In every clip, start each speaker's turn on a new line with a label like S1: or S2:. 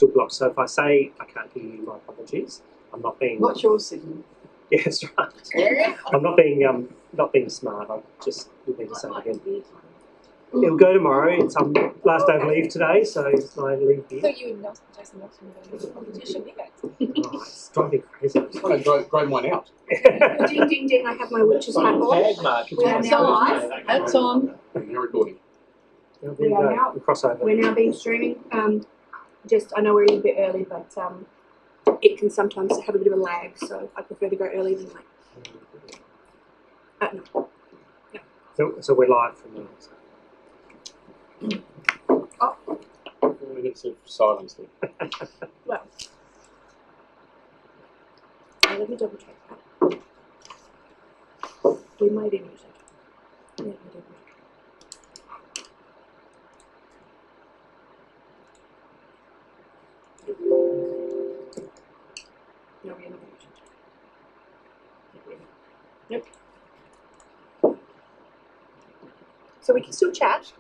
S1: still blocked. So if I say I can't hear you, my apologies. I'm not being.
S2: What's your signal?
S1: Yeah, that's right. I'm not being smart. I just would need to say it again. It'll go tomorrow. It's last day of leave today, so it's my leave here.
S3: So you and Jason Nelson were in competition, yeah.
S1: Oh, it's driving crazy.
S4: Grade one out.
S5: Ding, ding, ding, I have my witch's hat on. We are now live.
S3: That's on.
S4: You're recording.
S1: There
S5: We
S1: you
S5: are
S1: go.
S5: now.
S1: The crossover.
S5: We're now being streaming. I know we're a little bit early, but it can sometimes have a bit of a lag, so I prefer to go early than late. No.
S1: So we're live from there. So.
S4: 4 minutes of silence there.
S5: Well, let me double check that. We might even use it. Let me double check. No, we haven't used it. Nope. So we can still chat.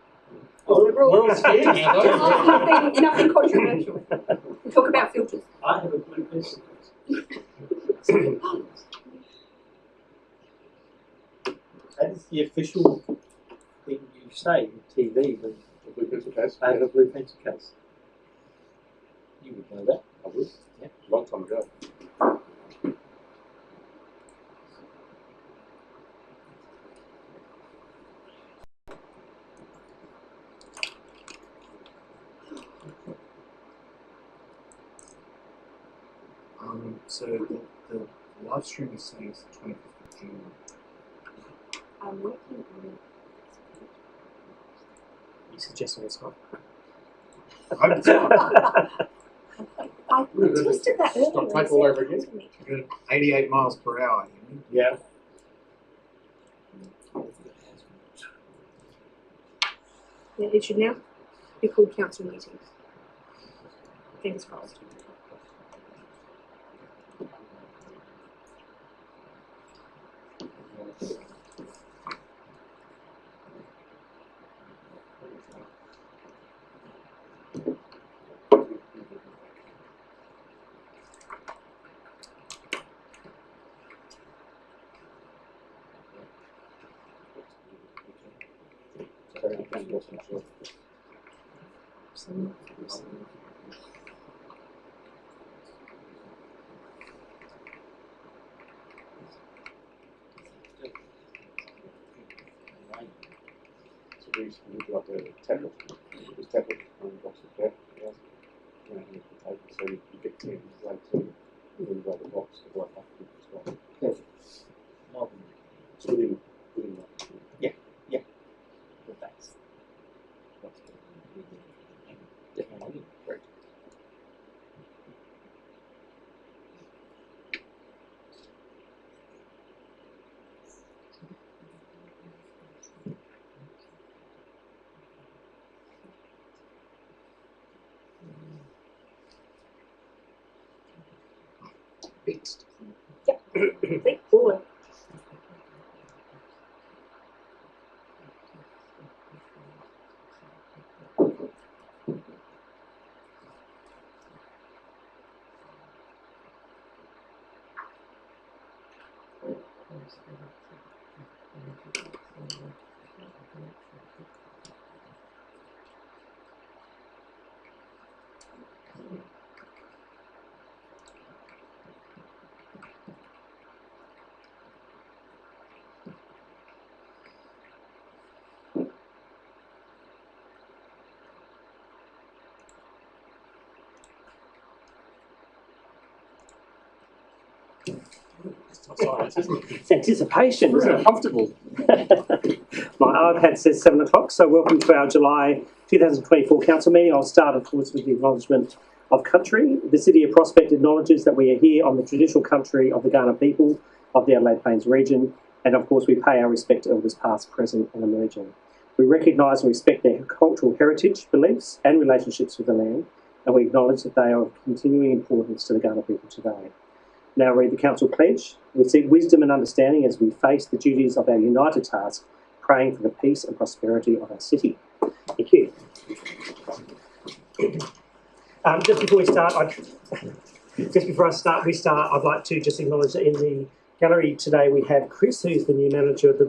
S4: Oh, we're all scared now, though.
S5: Nothing controversial. We talk about filters.
S6: I have a blue pencil. That is the official thing you say in TV, but
S4: Blue pencil case.
S6: I have a blue pencil case. You would know that.
S4: I would.
S6: Yeah.
S4: A long time ago.
S7: So the live stream is saying it's the 25th of June.
S5: I'm working on it.
S1: You suggesting it's not?
S7: I hope it's not.
S5: I tested that earlier.
S4: Stop type all over again.
S7: You're at 88 miles per hour.
S6: Yeah.
S5: Yeah, it should now be called council meetings. Fingers crossed.
S4: So we used to do like a tablet. This tablet box of that. So you get 10, like 2, and then you got the box to go up as well.
S6: Perfect.
S4: It's within that.
S6: Yeah. But that's definitely great.
S7: Fixed.
S5: Think forward.
S4: It's not silence, isn't it?
S1: It's anticipation, isn't it?
S4: Comfortable.
S1: My iPad says 7 o'clock, so welcome to our July 2024 council meeting. I'll start, of course, with the acknowledgement of country. The City of Prospect acknowledges that we are here on the traditional country of the Kaurna people of the Adelaide Plains region, and of course we pay our respect to elders past, present and emerging. We recognise and respect their cultural heritage, beliefs and relationships with the land, and we acknowledge that they are of continuing importance to the Kaurna people today. Now read the Council Pledge. We seek wisdom and understanding as we face the duties of our united task, praying for the peace and prosperity of our city. Thank you. Just before we start, I'd like to just acknowledge that in the gallery today we have Chris, who's the new manager of the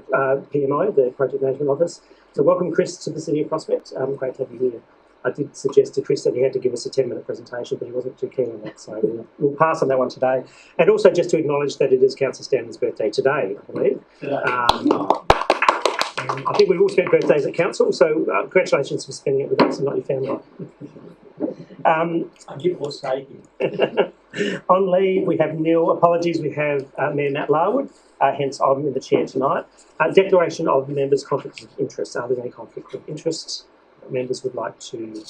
S1: PMO, the Project Management Office. So welcome, Chris, to the City of Prospect. Great to have you here. I did suggest to Chris that he had to give us a 10-minute presentation, but he wasn't too keen on that, so we'll pass on that one today. And also just to acknowledge that it is Councillor Stanley's birthday today, I believe. I think we've all spent birthdays at council, so congratulations for spending it with us and not your family.
S6: I get more say here.
S1: On leave, we have Neil. Apologies, we have Mayor Matt Larwood, hence I'm in the chair tonight. Declaration of members' conflicts of interest. Are there any conflicts of interest that members would like to?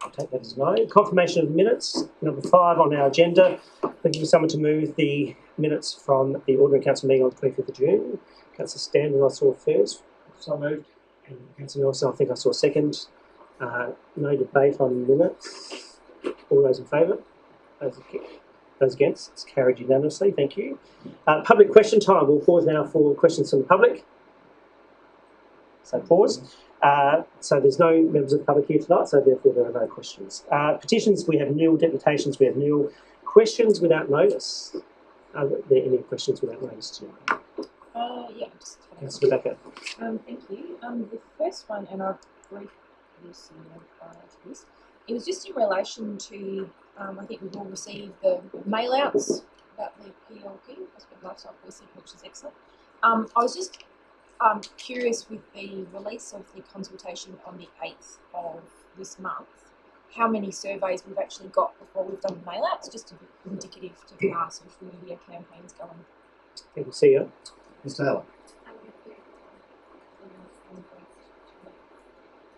S1: I'll take that as no. Confirmation of minutes, number 5 on our agenda. Looking for someone to move the minutes from the ordinary council meeting on the 25th of June. Councillor Stanley, I saw first.
S6: So moved.
S1: And Councillor Nelson, I think I saw second. No debate on minutes. All those in favour? Those against? It's carried unanimously. Thank you. Public question time. We'll pause now for questions from the public. So pause. So there's no members of the public here tonight, so therefore there are no questions. Petitions, we have nil. Deputations, we have nil. Questions without notice. Are there any questions without notice tonight?
S3: Yeah, just
S1: Councillor Rebecca.
S3: thank you. The first one, and I'll brief this prior to this, it was just in relation to, I think we've all received the mail-outs about the PLP, Prospect Lifestyle Precinct, which is excellent. I was just curious with the release of the consultation on the 8th of this month, how many surveys we've actually got before we've done the mail-outs, just to be indicative to how social media campaigns going.
S1: Thank you. See you.
S7: Mr. Taylor.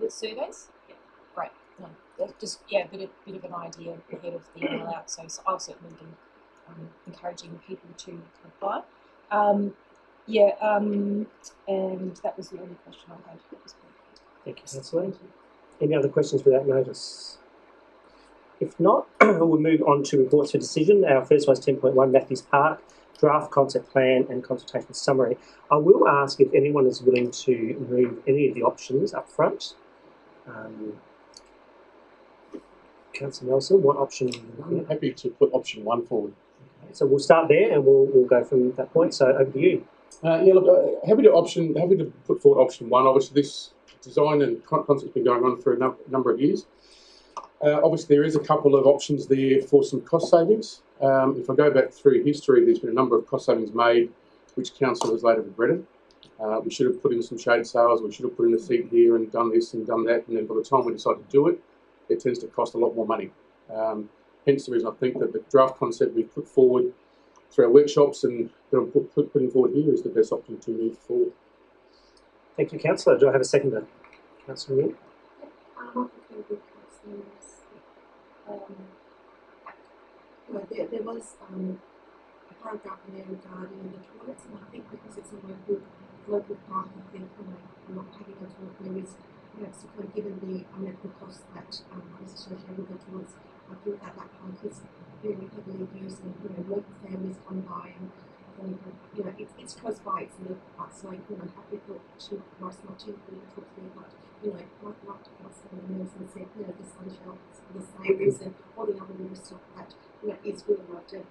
S3: With surveys? Yeah. Great. No, that's just, yeah, bit of an idea ahead of the mail-out, so I'll certainly be encouraging people to apply. And that was the only question I had at this point.
S1: Thank you, Councillor. Any other questions without notice? If not, we'll move on to reports for decision. Our first one is 10.1, Matthews Park, draft concept plan and consultation summary. I will ask if anyone is willing to move any of the options up front. Councillor Nelson, what option are you looking
S4: I'm
S1: at?
S4: happy to put option 1 forward.
S1: So we'll start there and we'll go from that point. So over to you.
S4: Yeah, look, happy to put forward option 1. Obviously, this design and concept's been going on for a number of years. Obviously, there is a couple of options there for some cost savings. If I go back through history, there's been a number of cost savings made, which council has later regretted. We should have put in some shade sails, we should have put in a seat here and done this and done that, and then by the time we decide to do it, it tends to cost a lot more money. Hence the reason I think that the draft concept we put forward through our workshops and that I'm putting forward here is the best option to move forward.
S1: Thank you, Councillor. Do I have a seconder? Councillor Mead?
S2: There was a paragraph in there regarding the toilets, and I think because it's a local park, I think not having a toilet there is perhaps given the medical costs that is associated with the toilets. I think that park is very heavily used, and local families come by, and it's close by. It's in the park, so happy to Morris Martin who talked to me about might like to pass some of the meals and said the sunshine, the savings, and all the other little stuff that is really loved. And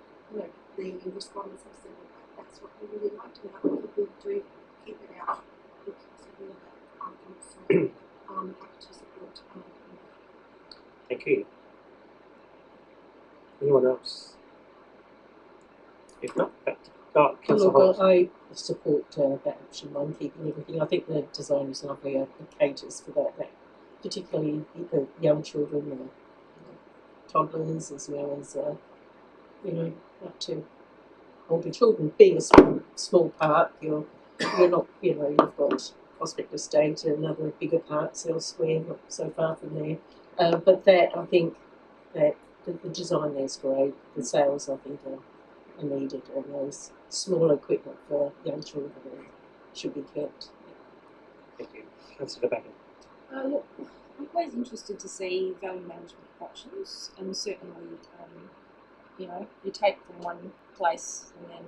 S2: the respondents have said that's what they really liked, and other people do keep it out. So happy to support.
S1: Thank you. Anyone else? If not, Councillor
S8: Look,
S1: Holt.
S8: I support that option 1, keeping everything. I think the design is lovely. It caters for that particularly the young children, the toddlers, as well as up to older children. Being a small park, you're not you've got Prospect Estate and other bigger parks elsewhere, not so far from there. But that I think that the design there is great. The sales I think are needed, and those small equipment for young children should be kept.
S1: Thank you. Councillor Backen.
S3: Look, I'm always interested to see value management options, and certainly, you take from one place and then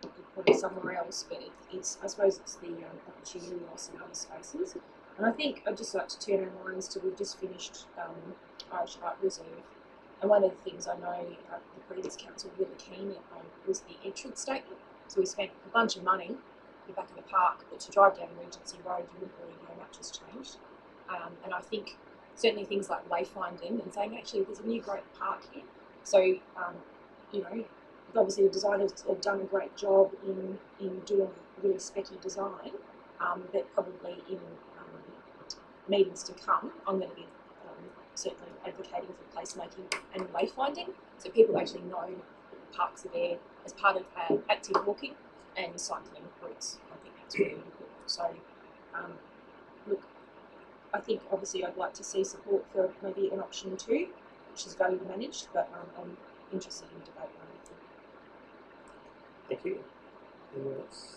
S3: you put it somewhere else, but I suppose it's the opportunity loss in other spaces. And I think I'd just like to turn our minds to, we've just finished Irish Art Reserve, and one of the things I know the previous council were really keen on was the entrance statement. So we spent a bunch of money at the back of the park, but to drive down Regency Road you wouldn't really know much has changed. And I think certainly things like wayfinding and saying actually there's a new great park here. So you know, obviously the designers have done a great job in doing really specky design, but probably in meetings to come, I'm going to be certainly advocating for placemaking and wayfinding, so people actually know parks are there as part of active walking and cycling routes. I think that's really important. So, look, I think obviously I'd like to see support for maybe an option 2, which is value managed, but I'm interested in debate on it.
S1: Thank you. Anyone else?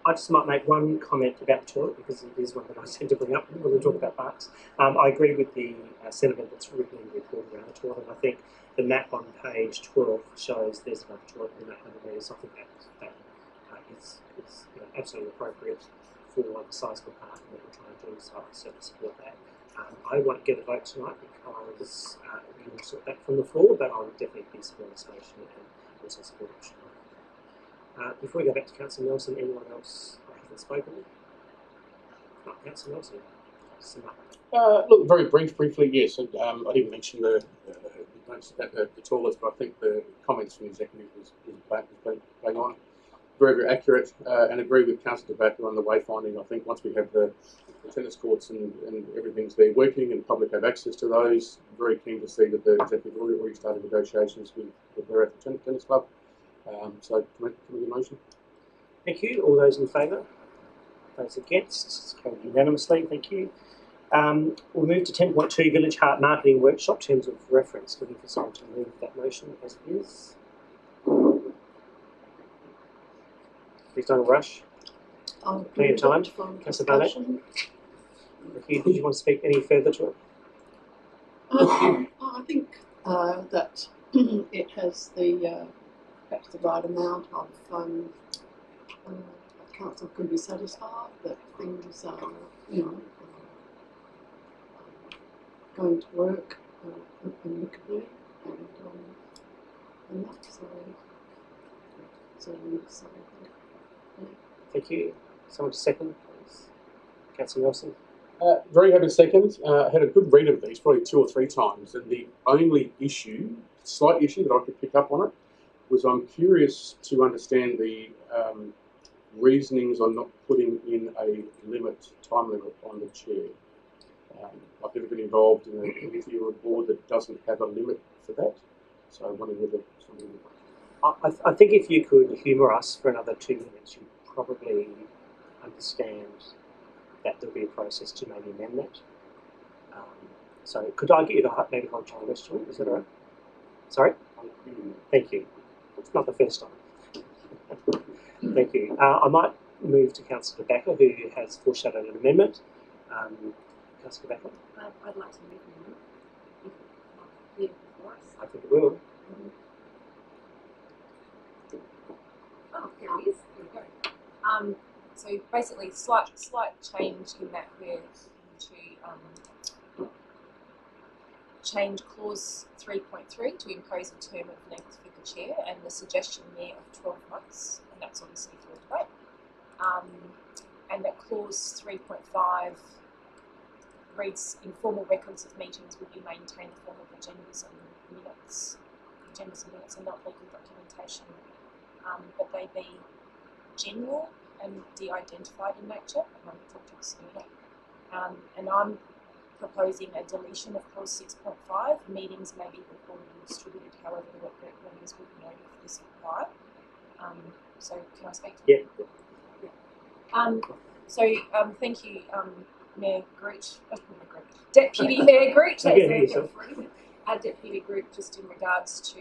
S1: I just might make one comment about the toilet because it is one that I tend to bring up when we talk about parks. I agree with the sentiment that's written in the report around the toilet. I think the map on page 12 shows there's another toilet in that area, so I think that is absolutely appropriate for the size of the park and what we're trying to do, so I certainly support that. I won't get a vote tonight because we will sort that from the floor, but I would definitely be supporting the station and also support option 1. Before we go back to Councillor Nelson, anyone else I haven't spoken with? Not Councillor Nelson. Sum up.
S9: Look, very briefly, yes. And, I didn't mention the toilets, but I think the comments from the executive was bang on. Very accurate, and agree with Councillor De Backer on the wayfinding. I think once we have the tennis courts and everything's there working and public have access to those, very keen to see that the executive already started negotiations with the Barefoot Tennis Club. So, can we get a motion?
S1: Thank you. All those in favour? Those against? It's carried unanimously. Thank you. We'll move to 10.2, Village Heart Marketing Workshop, terms of reference. Looking for someone to move that motion as it is. Please don't rush. Plenty of time. Councillor Barnett. Thank you. Did you want to speak any further to it?
S10: I think that it has the perhaps the right amount of council could be satisfied that things are, going to work amicably and that's so
S1: Thank you. Someone to second, please. Councillor Nelson.
S9: Very happy second. Had a good read of these, probably 2 or 3 times, and the only slight issue that I could pick up on it was I'm curious to understand the reasonings on not putting in a time limit on the chair. I've never been involved in a committee or a board that doesn't have a limit for that, so I wondered whether something.
S1: I think if you could humour us for another 2 minutes, you'd probably understand that there'll be a process to maybe amend that. So could I get you to maybe hold Charlie West to it? Is that all right? Sorry? Thank you. It's not the first time. Thank you. I might move to Councillor De Backer, who has foreshadowed an amendment. Councillor De Backer?
S3: I'd like to move it.
S1: I think it will.
S3: Oh, there it is. There we go. So basically, slight change in that we're to change clause 3.3 to impose a term of length for the chair, and the suggestion there of 12 months, and that's obviously for debate. And that clause 3.5 reads, informal records of meetings will be maintained in the form of agendas and minutes. Agendas and minutes are not legal documentation, but they be general and de-identified in nature. And I'll talk to us about that. And I'm proposing a deletion of clause 6.5. Meetings may be recorded and distributed, however the members would know if this applied. So can I speak to
S1: that?
S3: Yeah. Thank you, Mayor Groot, Deputy Mayor Groot, Deputy Groot, just in regards to.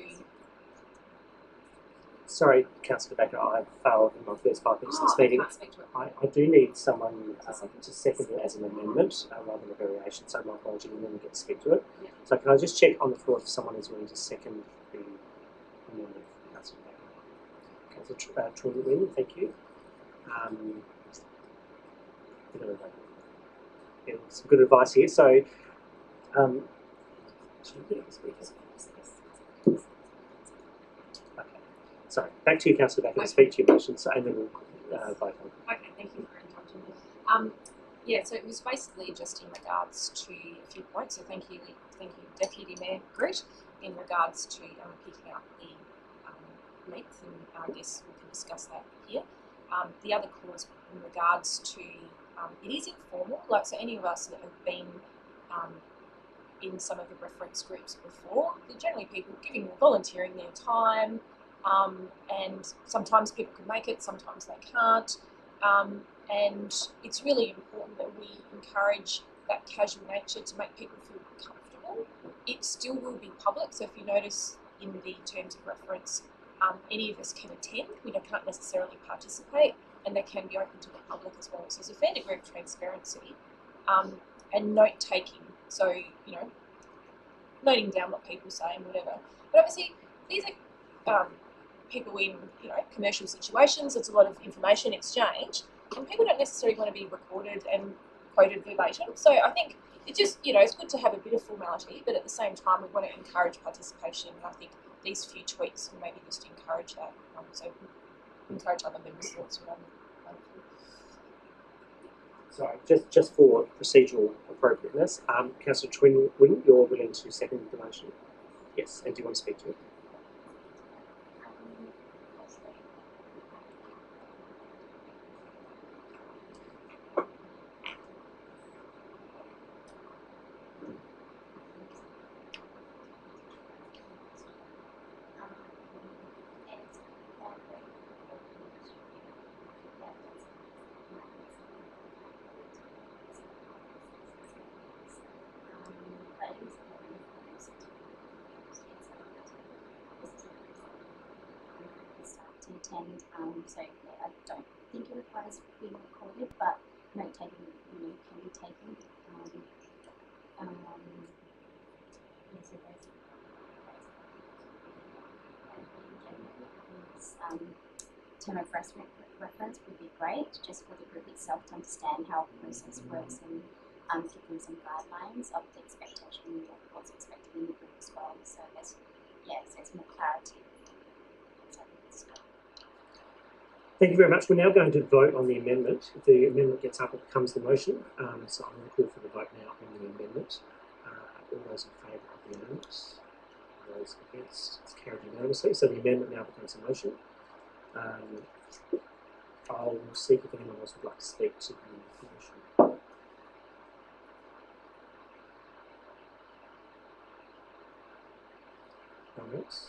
S1: Sorry, Councillor Backer, I failed in my first 5 minutes of this meeting. I do need someone to second it as an amendment rather than a variation, so my apology, and then we get to speak to it.
S3: Yeah.
S1: So can I just check on the floor if someone is willing to second the amendment for Councillor Backer? Councillor Truman, thank you. some good advice here. So, okay. Sorry, back to you, Councillor Becker, to speak to your motions, and then we'll vote on.
S3: Okay, thank you for indulging me. Yeah, so it was basically just in regards to a few points. So thank you, Deputy Mayor Groot, in regards to picking up the length, and I guess we can discuss that here. The other clause in regards to it is informal, like so any of us that have been in some of the reference groups before, they're generally people volunteering their time, and sometimes people can make it, sometimes they can't. And it's really important that we encourage that casual nature to make people feel comfortable. It still will be public, so if you notice in the terms of reference, any of us can attend, we can't necessarily participate, and they can be open to the public as well. So there's a fair degree of transparency and note-taking, so, you know, noting down what people say and whatever. But obviously, these are people in, you know, commercial situations, there's a lot of information exchange, and people don't necessarily want to be recorded and quoted verbatim. So I think it's just, you know, it's good to have a bit of formality, but at the same time we want to encourage participation, and I think these few tweaks will maybe just encourage that. So encourage other members' thoughts around it.
S1: Sorry, just for procedural appropriateness, Councillor Twin, you're willing to second the motion? Yes, and do you want to speak to it?
S11: To attend, so yeah, I don't think it requires being recorded, but note taking, you know, can be taken. Yeah, so there's term of reference would be great, just for the group itself to understand how the process works, and give them some guidelines of the expectation of what's expected in the group as well. So there's more clarity.
S1: Thank you very much. We're now going to vote on the amendment. If the amendment gets up, it becomes the motion. So I'm going to call for the vote now on the amendment. All those in favour of the amendment? All those against? It's carried unanimously. So the amendment now becomes a motion. I'll seek if anyone else would like to speak to the motion. No else?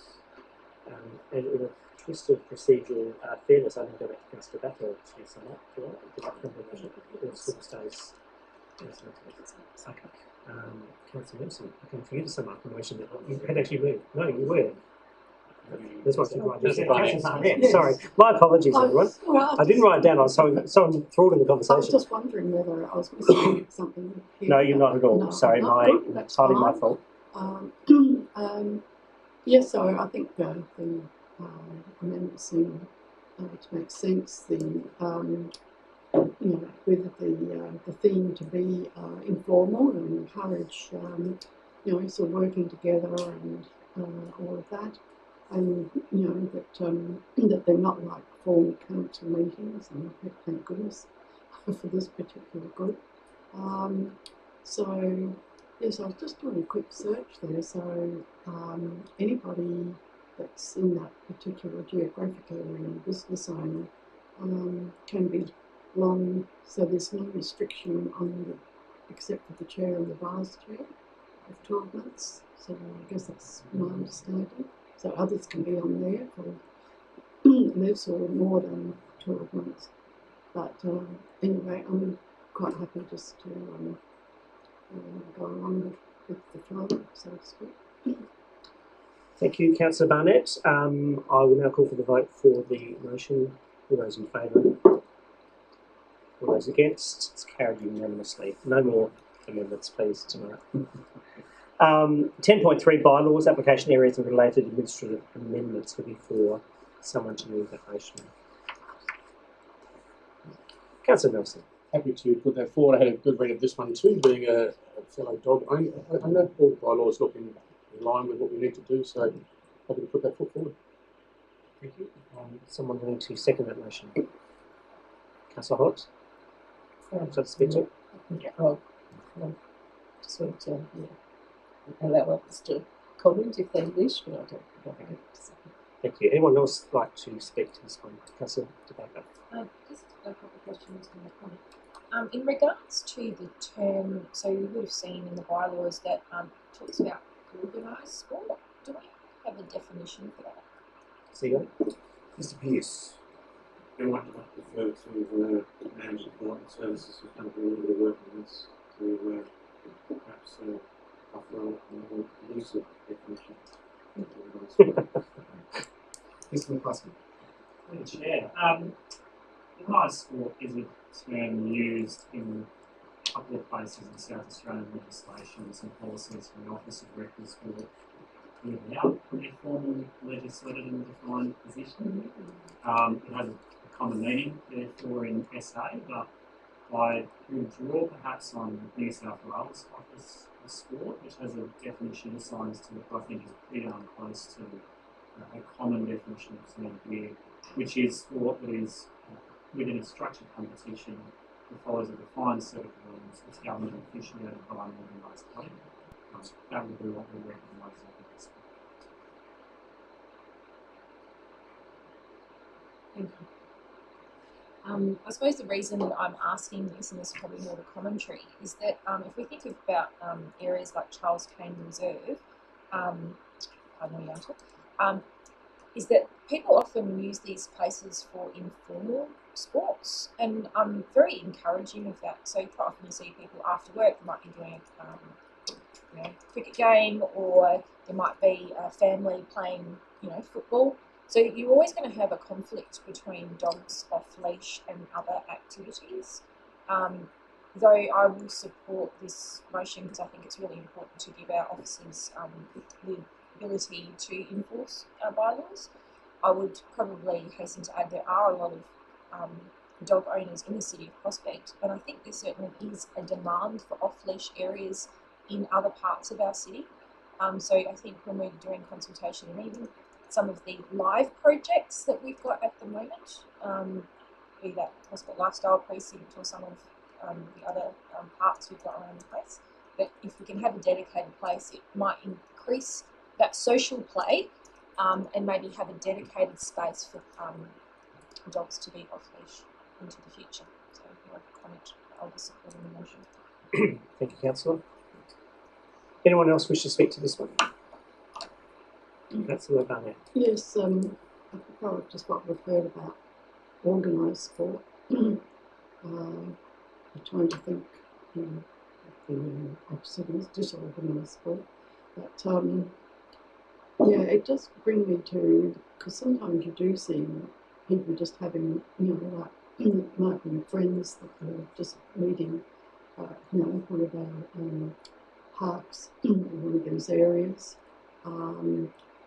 S1: And in a twist of procedural fairness, I'm going to go back to Councillor Battle to sum up. Does that come to the motion? Or still stays? Okay. Councillor Nelson, I come for you to sum up the motion that you had actually moved. No, you were. That's what I did write down. Sorry, my apologies, everyone. I didn't write it down. I was so enthralled in the conversation.
S10: I was just wondering whether I was missing something here.
S1: No, you're not at all.
S10: No,
S1: sorry, entirely my fault.
S10: Yes, so I think the amendments seem to make sense. You know, with the theme to be informal and encourage, you know, sort of working together and all of that, and you know that they're not like formal council meetings, and thank goodness for this particular group. So yes, I was just doing a quick search there. So anybody that's in that particular geographic area, business owner, can be long. So there's no restriction on except for the chair and the vice chair of 12 months. So I guess that's my understanding. So others can be on there for less or more than 12 months. But anyway, I'm quite happy just to go along with the flow, so to speak.
S1: Thank you, Councillor Barnett. I will now call for the vote for the motion. All those in favour? All those against? It's carried unanimously. No more amendments, please, tonight. 10.3 bylaws, application areas and related administrative amendments. Looking for someone to move that motion. Councillor Nelson.
S9: happy to put that forward. I had a good read of this one too, being a fellow dog owner. I know all the bylaws look in line with what we need to do, so happy to put that forward.
S1: Thank you. Someone willing to second that motion? Councillor Hodge? So to speak to?
S8: Oh, no. Just want to allow others to comment if they wish, but I don't think I have to say.
S1: Thank you. Anyone else like to speak to this one? Councillor DeBaker.
S3: Just a couple of questions on the comment. In regards to the term, so you would have seen in the bylaws that talks about organised sport. Do we have a definition for that?
S1: CEO?
S7: Mr. Pearce.
S4: I might refer to managed development services who've done a little bit of work on this to perhaps offer a more elusive definition.
S7: Mr. McCluskey.
S12: Chair, organised sport is a term used in a couple of places in South Australian legislation and policies from the Office of Records without a formal legislated and defined position. It has a common meaning, therefore, in SA, but I would draw perhaps on New South Wales Office of Sport, which has a definition of science to it, I think is pretty close to a common definition of term here, which is sport that is within a structured competition that follows a defined set of rules. It's governed and officiated by an organised body. That would be what we recognise as sport.
S3: Thank you. I suppose the reason I'm asking this, and this is probably more the commentary, is that if we think about areas like Charles Kane Reserve, is that people often use these places for informal sports, and I'm very encouraging of that. So quite often you see people after work, they might be doing a cricket game, or there might be a family playing football. So you're always going to have a conflict between dogs off leash and other activities. Though I will support this motion because I think it's really important to give our officers the ability to enforce our bylaws. I would probably hasten to add there are a lot of dog owners in the city of Prospect, and I think there certainly is a demand for off-leash areas in other parts of our city. So I think when we're doing consultation, and even some of the live projects that we've got at the moment, be that Prospect Lifestyle Precinct or some of the other parks we've got around the place, that if we can have a dedicated place, it might increase that social play and maybe have a dedicated space for dogs to be off leash into the future. So if you want to comment, I'll be supporting the motion.
S1: Thank you, Councillor. Anyone else wish to speak to this one? Councillor Barnett.
S10: Yes, apropos of just what we've heard about organised sport, I'm trying to think of the opposite is disorganised sport. But yeah, it does bring me to, because sometimes you do see people just having, like, might be friends that are just meeting, one of our parks in one of these areas.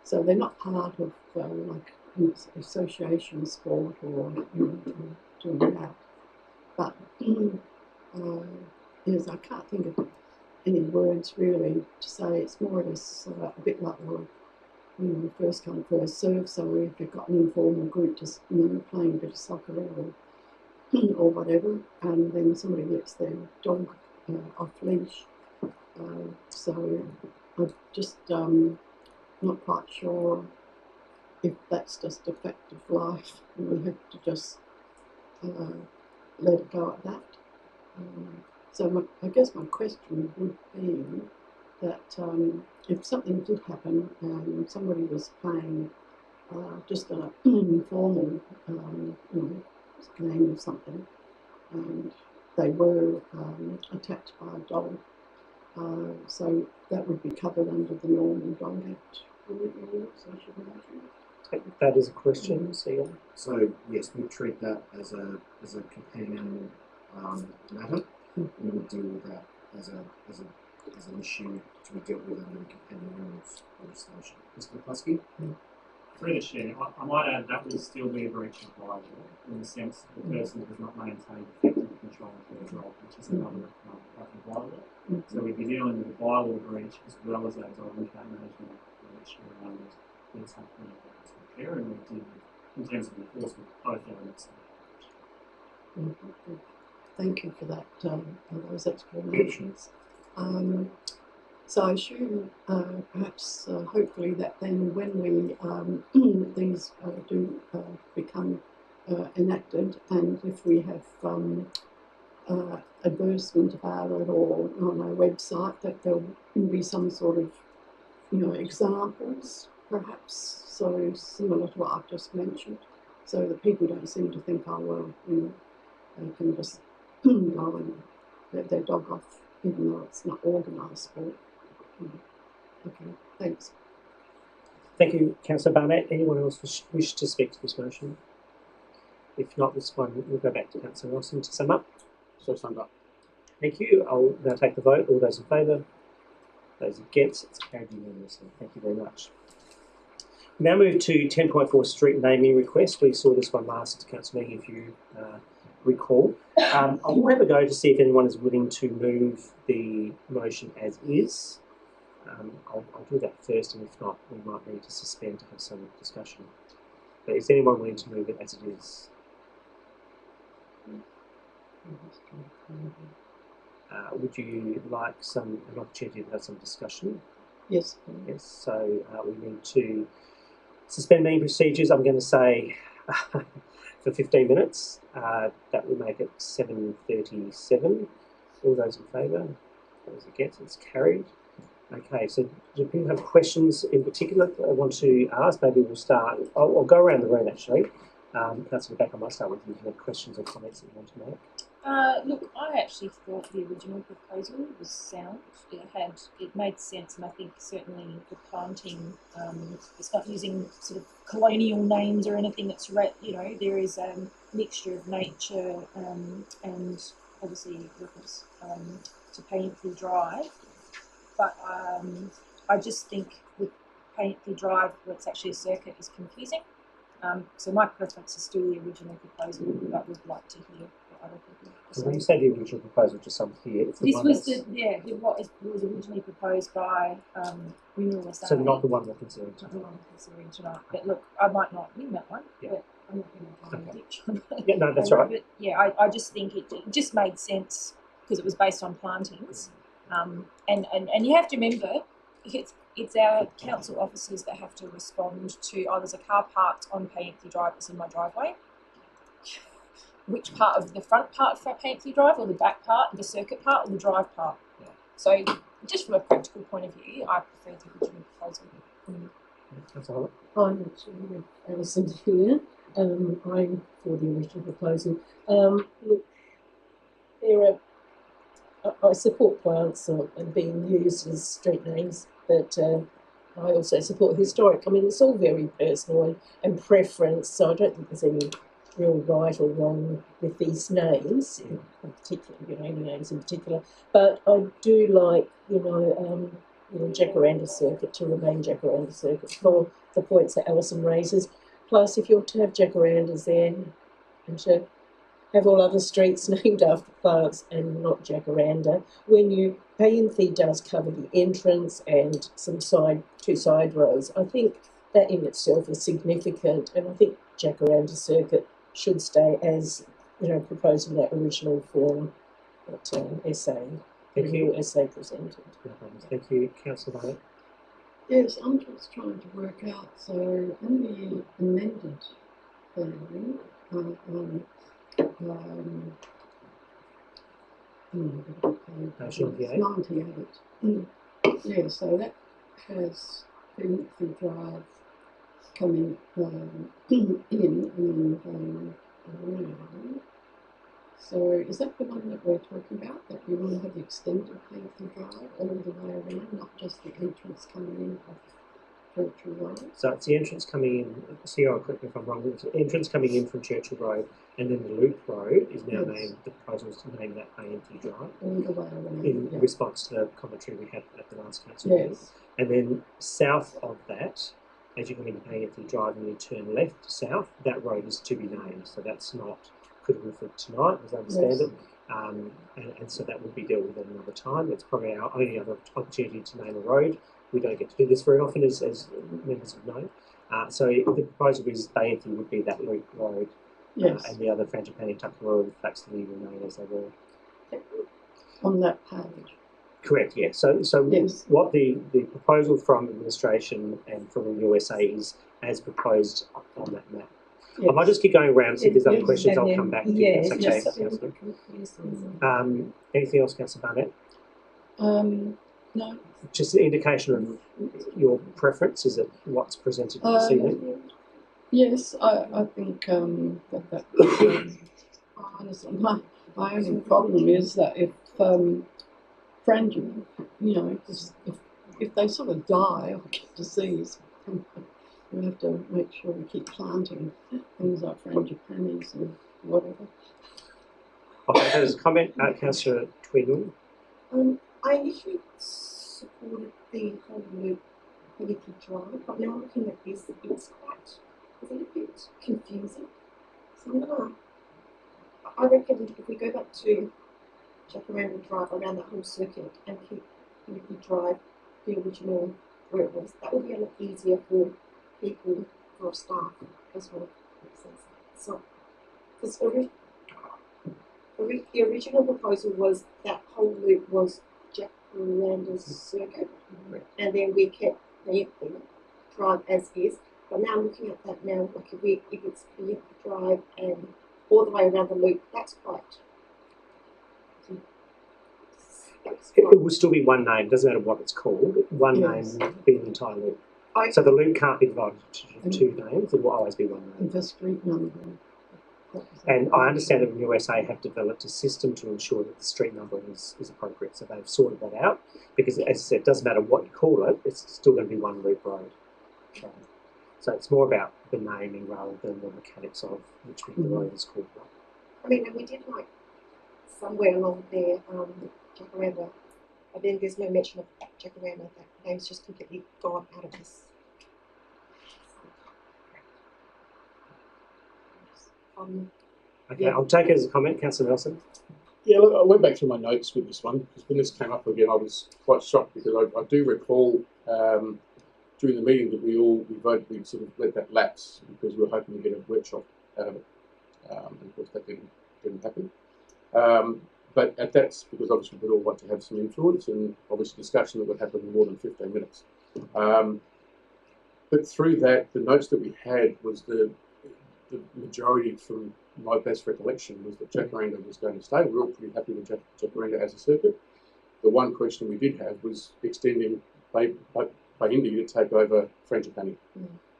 S10: So they're not part of like association sport or doing that. But yes, I can't think of any words really to say. It's more or less a bit like first come first serve. So if you've got an informal group just playing a bit of soccer or whatever, and then somebody lets their dog off leash. So I'm just not quite sure if that's just a fact of life and we have to just let it go at that. So I guess my question would be that if something did happen and somebody was playing just an informal game of something, and they were attacked by a dog, so that would be covered under the Normal Dog Act.
S1: That is a question, CEO.
S7: So yes, we treat that as a companion matter. We would deal with that as an issue to be dealt with under the companion animals legislation. Mr. McCluskey?
S12: Through the chair, I might add that would still be a breach of bylaw in the sense that the person does not maintain effective control of dog, which is another bylaw. So we'd be dealing with a bylaw breach as well as a dog and cat management breach around what's happening in care, and we deal with, in terms of enforcement, both elements.
S10: Thank you for that, those explanations. So I assume, perhaps, hopefully, that then when we these do become enacted, and if we have advertisement about it or on our website, that there will be some sort of, examples, perhaps, so similar to what I've just mentioned, so that people don't seem to think, oh well, they can just go and let their dog off, even though it's not organised sport. Okay, thanks.
S1: Thank you, Councillor Barnett. Anyone else wish to speak to this motion? If not, this one we'll go back to Councillor Wilson to sum up.
S9: So summed up.
S1: Thank you. I'll now take the vote. All those in favour? Those against? It's carried unanimously. Thank you very much. We now move to 10.4 street naming request. We saw this one last council meeting, if you recall. I'll have a go to see if anyone is willing to move the motion as is. I'll do that first, and if not, we might need to suspend to have some discussion. But is anyone willing to move it as it is? Would you like an opportunity to have some discussion?
S10: Yes.
S1: Yes. So we need to suspend meeting procedures. I'm going to say for 15 minutes. That will make it 7:37. All those in favour? Those against? It's carried. Okay, so do people have questions in particular that I want to ask? Maybe we'll start. I'll go around the room actually. Councillor Beck, I might start with you. Do you have questions or comments that you want to make?
S3: Look, I actually thought the original proposal was sound. It made sense, and I think certainly the planting, it's not using sort of colonial names or anything. That's there is a mixture of nature and obviously reference to Paigntley Drive. But I just think with Paigntley Drive, where it's actually a circuit, is confusing. So my preference is still the original proposal, but would like to hear what other people have to
S1: So
S3: say.
S1: when you say the original proposal, just some here. It's the
S3: This
S1: one
S3: was
S1: that's-
S3: it was originally proposed by Renewal
S1: So not the one we're considering
S3: not the
S1: tonight.
S3: one we're considering tonight. But look, I might not win that one,
S1: Yeah.
S3: but I'm not going to go in a ditch on it.
S1: Yeah, no, that's
S3: over
S1: right.
S3: it. But yeah, I just think it just made sense because it was based on plantings. And you have to remember, it's our council officers that have to respond to, there's a car parked on Paigntley Drive that's in my driveway. Which part of the front part for Paigntley Drive, or the back part, the circuit part, or the drive part?
S1: Yeah.
S3: So just from a practical point of view, I prefer the original proposal.
S1: That's all.
S8: I'm actually with Alison here. I'm for the original proposal. Look, I support plants and being used as street names, but I also support historic. I mean, it's all very personal and preference, so I don't think there's any real right or wrong with these names, in particular, any names in particular. But I do like, Jacaranda Circuit to remain Jacaranda Circuit for the points that Alison raises. Plus, if you're to have jacarandas there, and to have all other streets named after plants and not jacaranda, when Paigntley does cover the entrance and two side roads, I think that in itself is significant, and I think Jacaranda Circuit should stay as, proposed in that original form that essay presented.
S1: Thank you, Councillor Barnett.
S10: Yes, I'm just trying to work out, so in the amended version,
S1: Sure, yeah.
S10: 98. Yeah, so that has Paigntley Drive coming in and then around. So is that the one that we're talking about, that we want to have the extended Paigntley Drive all the way around, not just the entrance coming in off Churchill Road?
S1: So it's the entrance coming in, Sierra, correct me if I'm wrong, it's the entrance coming in from Churchill Road, and then the Loop Road is now named, the proposal is to name that Paigntley Drive.
S10: All the way around.
S1: In response to the commentary we had at the last council meeting. And then south of that, as you come into Paigntley Drive and you turn left to south, that road is to be named. So that's not critical for tonight, as I understand it. and so that will be dealt with at another time. It's probably our only other opportunity to name a road. We don't get to do this very often, as members would know. So the proposal is Bayanthy would be that loop road,
S10: Yes.
S1: and the other Frangipani, Tuckaroa, and Flaxley remain as they were.
S10: On that page.
S1: Correct, yeah. So
S10: Yes.
S1: what the proposal from administration and from the USA is as proposed on that map. I might just keep going around and see if there's other
S10: Yes,
S1: questions.
S8: and
S1: I'll
S8: then-
S1: come back to you.
S8: yes,
S1: That's okay,
S10: yes.
S1: Councillor. Anything else, Councillor Barnett?
S10: No.
S1: Just an indication of your preference. Is it what's presented this evening?
S10: Yes, I think that honestly, my only problem is that if frangipani, you know, if they sort of die or get disease, we have to make sure we keep planting things like frangipanis and whatever.
S1: Okay, there's a comment, Councillor Twiggle.
S2: I initially supported the whole loop Wilkie Drive, but now looking at this, it's a little bit confusing. So I reckon if we go back to Jacaranda Drive around that whole circuit and keep Wilkie Drive the original where it was, that would be a lot easier for people, for staff as well. Makes sense. So, because the original proposal was that whole loop was Jacaranda's circuit, and then we kept the drive as is. But now looking at that now, like if it's the drive and all the way around the loop, that's quite.
S1: It will still be one name. Doesn't matter what it's called. One
S10: Yes.
S1: name will be the entire loop. So the loop can't be divided into two names. It will always be one name.
S10: And the street number.
S1: And I understand that the USA have developed a system to ensure that the street number is appropriate. So they've sorted that out because, as I said, it doesn't matter what you call it, it's still going to be one loop road. So it's more about the naming rather than the mechanics of which the road is called.
S2: I mean, and we did like somewhere along there, Jacaranda, but then there's no mention of Jacaranda. That name's just completely gone out of this.
S1: Okay,
S2: Yeah.
S1: I'll take it as a comment, Councillor Nelson.
S9: Yeah, look, I went back through my notes with this one because when this came up again, I was quite shocked because I do recall during the meeting that we voted, we sort of let that lapse because we were hoping to get a workshop out of it. And of course, that didn't happen. But that's because obviously we'd all want to have some influence and obviously discussion that would happen in more than 15 minutes. But through that, the notes that we had was the majority, from my best recollection, was that Jacaranda was going to stay. We were all pretty happy with Jacaranda as a circuit. The one question we did have was extending Bayindi to take over Frangipani.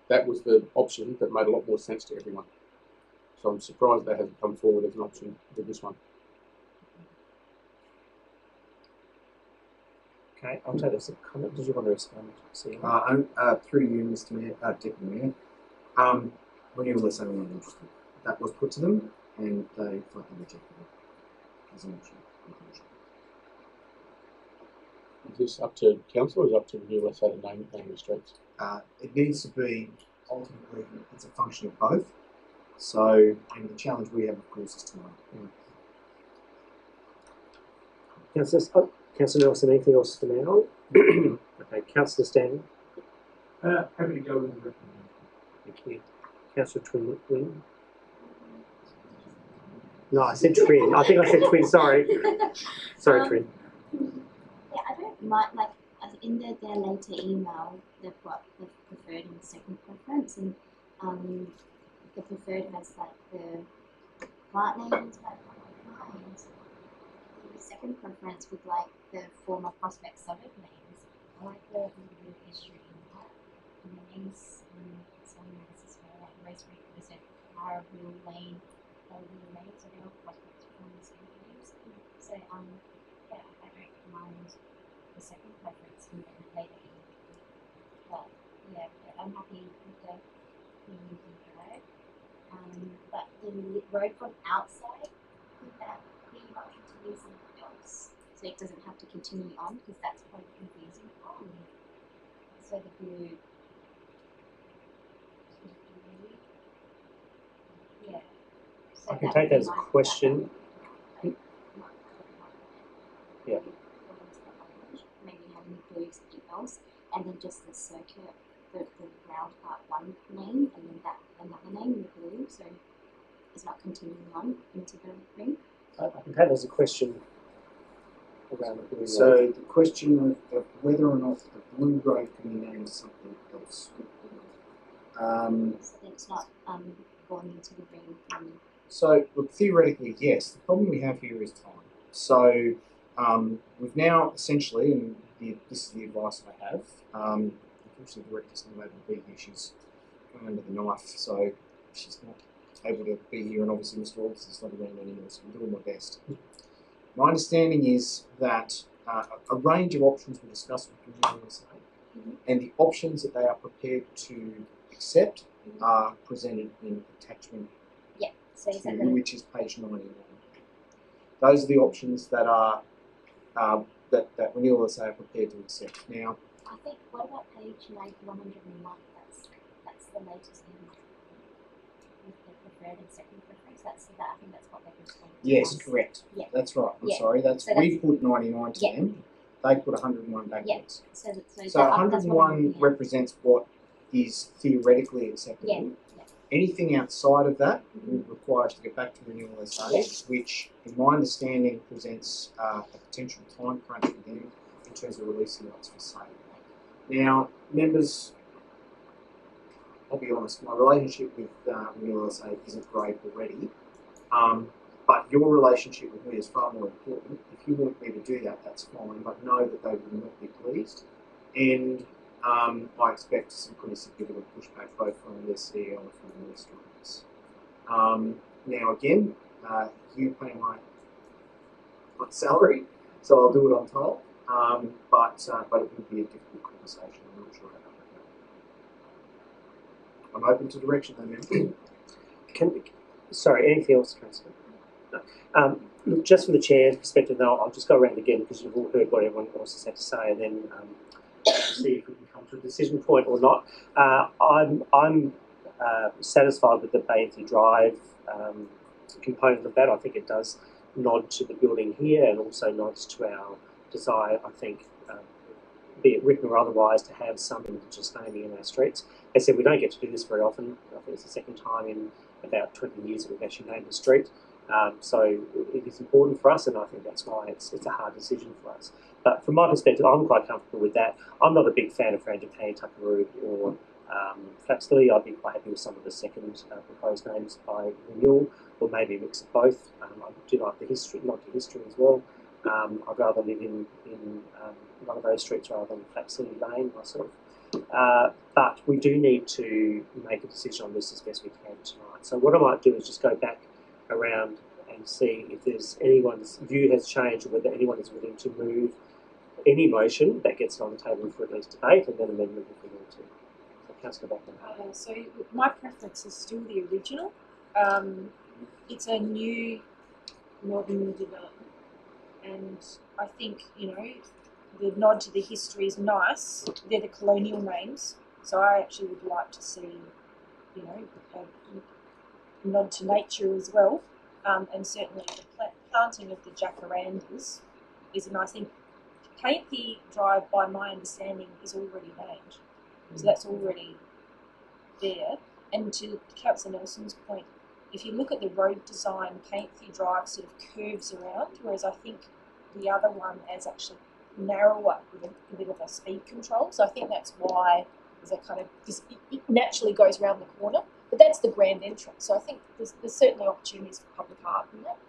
S9: That was the option that made a lot more sense to everyone. So I'm surprised that hasn't come forward as an option with this one.
S1: Okay, I'll take this as a comment. Did you want to respond?
S7: Through you, Mr. Mayor, Deputy Mayor. When you were saying I'm interested, that was put to them and they flatly rejected it as an option.
S9: Is this up to council or is it up to the USA to name the streets?
S7: It needs to be, ultimately, it's a function of both. So, and the challenge we have, of course, is tonight.
S1: Councillor Nelson, anything else for now? Okay, Councillor Stanley.
S6: Happy to go with the recommendation.
S1: Thank you. Councillor Twin. No, I said Twin. I think I said Twin. Sorry. Sorry, Twin.
S11: Yeah, I don't mind, like, in their later email, they've got the preferred and second preference, and the preferred has, like, the plant names, like, lines. The second preference with, like, the former prospect suburb names. I like the history in that. And the names, some names as well, like Rosemary Crescent, Harville Lane, Bellevue Lane, so they're all prospects from the same names. So, yeah, I don't mind the second preference and then later. But yeah, I'm happy with the community drive. But the road from outside, could that be an option to use something else? So it doesn't have to continue on because that's quite confusing. So the blue. Yeah. So
S1: I can
S11: that
S1: take
S11: would
S1: that
S11: be
S1: as a
S11: my-
S1: question.
S11: my
S1: Yeah.
S11: Maybe having included something else, and then just the circuit, the round part one name, and then that another name in the blue, so it's not continuing on into the ring.
S1: I think Pat has a question around the blue.
S7: So the question of whether or not the blue road can be named something else.
S11: So that it's not going into the ring.
S7: So look, theoretically, yes. The problem we have here is time. So we've now essentially, and this is the advice I have. Unfortunately, the director's not able to be here. She's going under the knife, so she's not able to be here, and obviously Mr. Aldis is not around anymore, so I'm doing my best. My understanding is that a range of options were discussed with the USA, and the options that they are prepared to accept are presented in attachment
S11: Yeah. So is that
S7: 2, which is page 91. Those are the options that are that Renewal USA are prepared to accept. Now,
S11: I think, what about page 101? That's the latest one. With the preferred and second preference. I think that's what they responded to.
S7: yes,
S11: us.
S7: correct.
S11: Yeah.
S7: That's right. I'm
S11: Yeah.
S7: sorry.
S11: So
S7: We put 99 to
S11: Yeah.
S7: them. They put 101 backwards.
S11: So
S7: So
S11: that's what I'm
S7: 101
S11: looking at.
S7: represents what is theoretically acceptable.
S11: Yeah. Yeah.
S7: Anything outside of that would require us to get back to Renewal SA, which, in my understanding, presents a potential time crunch for them in terms of releasing lots for sale. Now, members, I'll be honest, my relationship with Renewal SA isn't great already, but your relationship with me is far more important. If you want me to do that, that's fine, but know that they will not be pleased. And I expect some pretty significant pushback both from the CEO and from the restaurants. Now again, you pay my salary, so I'll do it on top. But it would be a difficult conversation. I'm not sure how that would go. I'm open to direction, though, ma'am.
S1: Sorry, anything else, Councillor? No. Look, just from the chair's perspective, now I'll just go around again because you've all heard what everyone else has had to say, and then see if we can come to a decision point or not. I'm satisfied with the Bainsley Drive component of that. I think it does nod to the building here and also nods to our desire, I think, be it written or otherwise, to have some indigenous naming in our streets. As I said, we don't get to do this very often. I think it's the second time in about 20 years that we've actually named a street. So it is important for us, and I think that's why it's a hard decision for us. But from my perspective, I'm quite comfortable with that. I'm not a big fan of Frangipane, Tuckeroo or Flaxley. I'd be quite happy with some of the second proposed names by Renewal, or maybe a mix of both. I do like the history, not the history as well. I'd rather live in one of those streets rather than Flaxley Lane myself. But we do need to make a decision on this as best we can tonight. So what I might do is just go back around and see if there's anyone's view has changed, or whether anyone is willing to move any motion that gets on the table for at least debate, and then amendment if we need to. So Councillor Backman.
S3: So my preference is still the original. It's a new modern development, and I think, the nod to the history is nice. They're the colonial names, so I actually would like to see, a nod to nature as well, and certainly the planting of the jacarandas is a nice thing. Painthy Drive, by my understanding, is already named, so that's already there. And to Councillor Nelson's point, if you look at the road design, Painthy Drive sort of curves around, whereas I think the other one is actually narrower with a bit of a speed control. So I think that's why there's a kind of it naturally goes around the corner. But that's the grand entrance. So I think there's certainly opportunities for public art in that.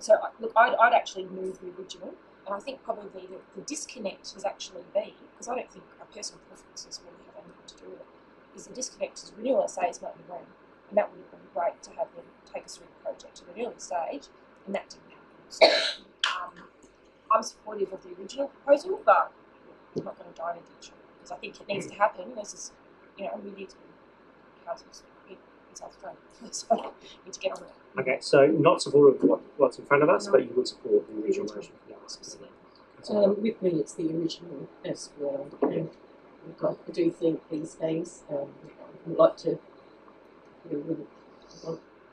S3: So look, I'd actually move the original, and I think probably the disconnect has actually been, because I don't think our personal preferences really have anything to do with it, is the disconnect is Renewal SA is not in the room, and that would have been great to have them take us through the project at an early stage, and that didn't happen. So I'm supportive of the original proposal, but I'm not going to die in the ditch, because I think it needs to happen. This is, we need to be councils in South Australia, so we need to get on with it.
S1: Okay, so not supportive of what's in front of us, but you would support the original motion.
S8: With me, it's the original as well. And I do think these days, I'd like to, want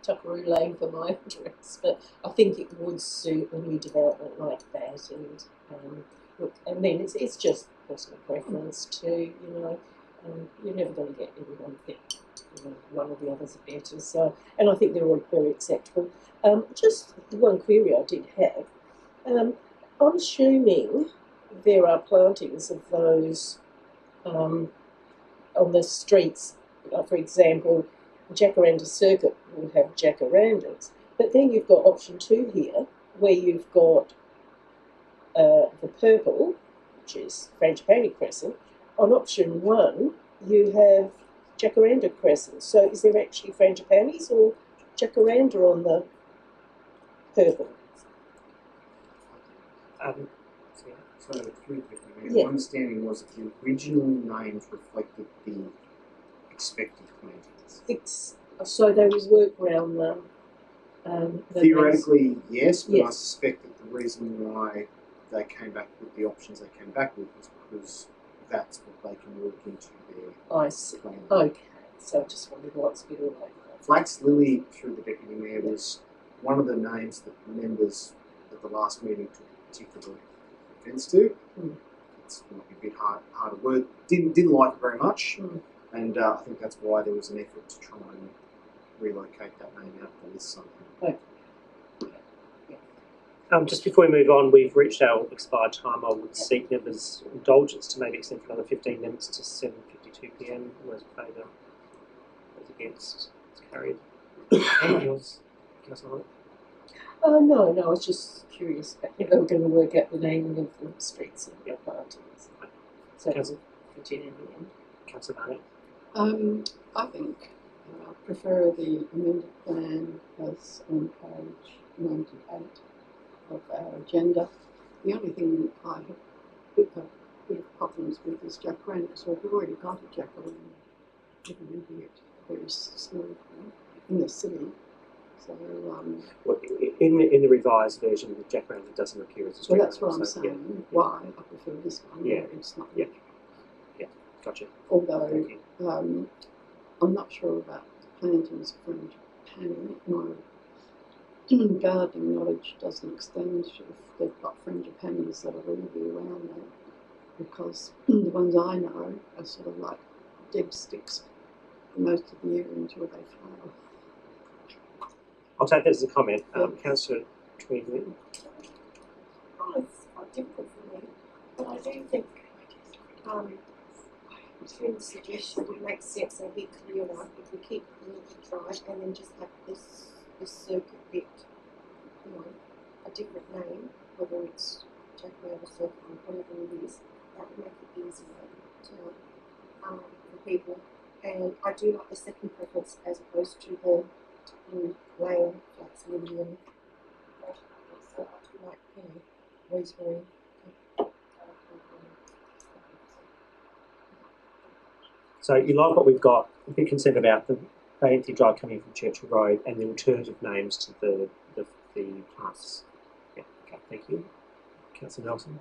S8: Tuckaroo Lane for my address, but I think it would suit a new development like that. And look, and then it's just personal preference too. You're never going to get everyone think one or the others are better. So, and I think they're all very acceptable. Just the one query I did have. I'm assuming there are plantings of those on the streets. For example, Jacaranda Circuit will have jacarandas, but then you've got option 2 here, where you've got the purple, which is Frangipani Crescent. On option 1, you have Jacaranda Crescent. So is there actually Frangipanis or Jacaranda on the purple?
S7: So, through the
S8: Yeah.
S7: my understanding was that the original names reflected the expected plantings.
S8: So they will work around the
S7: Theoretically, yes, but I
S8: Yes.
S7: suspect that the reason why they came back with the options they came back with was because that's what they can work into their
S8: I see.
S7: plan.
S8: Okay, so I just wondered what's a bit all over.
S7: Flax Lily, through the deputy mayor, was one of the names that members at the last meeting took particular offence to. It's might be a bit hard to word. Didn't like it very much, and I think that's why there was an effort to try and relocate that name out of the list somehow.
S8: Okay.
S1: Just before we move on, we've reached our expired time. I would seek members' indulgence to maybe extend for another 15 minutes to 7:52 p.m. Those in favour, those against, it's carried. Anything else? Councillor Hall?
S8: No, I was just curious if they were going to work out the naming of the streets and the plantings. So
S1: Councillor?
S8: continue in the end.
S1: Councillor Barnett?
S10: I think I prefer the amended plan as on page 98 of our agenda. The only thing I have a bit of problems with is jacaranda, because we've already got a jacaranda, albeit a very small one, in the city. So,
S1: Well, in the revised version, the jacaranda doesn't appear as a
S10: well, that's what I'm
S1: so,
S10: saying. Why I prefer this one?
S1: Yeah.
S10: Where it's not.
S1: Yeah. Gotcha.
S10: Although
S1: Thank you.
S10: I'm not sure about the plantings of frangipani. My gardening knowledge doesn't extend if they've got frangipanis that are really around there, because the ones I know are sort of like dead sticks for most of the year until they flower.
S1: I'll take that as a comment. Councillor Tweedley?
S2: It's quite difficult for me, but I do think Tim's suggestion would make sense and be clearer if we keep the drive and then just have this circuit bit, a different name, whether it's Jacaranda Circuit or whatever it is. That would make it easier for people. And I do like the second preference as opposed to the blue lane, Flax Lily, and so I do like, rosemary.
S1: So you like what we've got, a bit concerned about the Anthony Drive coming from Churchill Road and the alternative names to the plants. Yeah, okay, thank you. Councillor Nelson?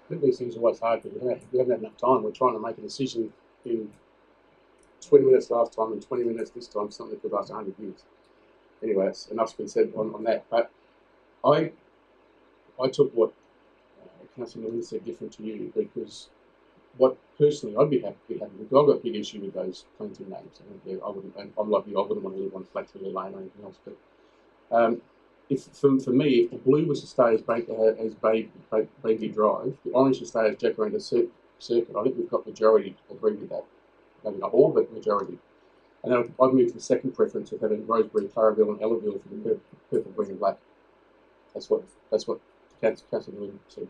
S9: I think these things are always hard, but we haven't had enough time. We're trying to make a decision in 20 minutes last time and 20 minutes this time, something that could last 100 years. Anyway, enough's been said on that. But I took what Councillor Lynn said different to you, because what personally I'd be happy because I've got a big issue with those planting names. I wouldn't. I'm like you. I wouldn't want to live on Flax Lily Lane or anything else. But if for me, if the blue was to stay as Baby Drive, the orange to stay as Jacaranda Circuit, I think we've got majority agree with that. Maybe not all, but majority. And then I'd move to the second preference of having Rosebery, Clarabelle, and Ellerville for the purple, green, and black. That's what Councillor Lynn said.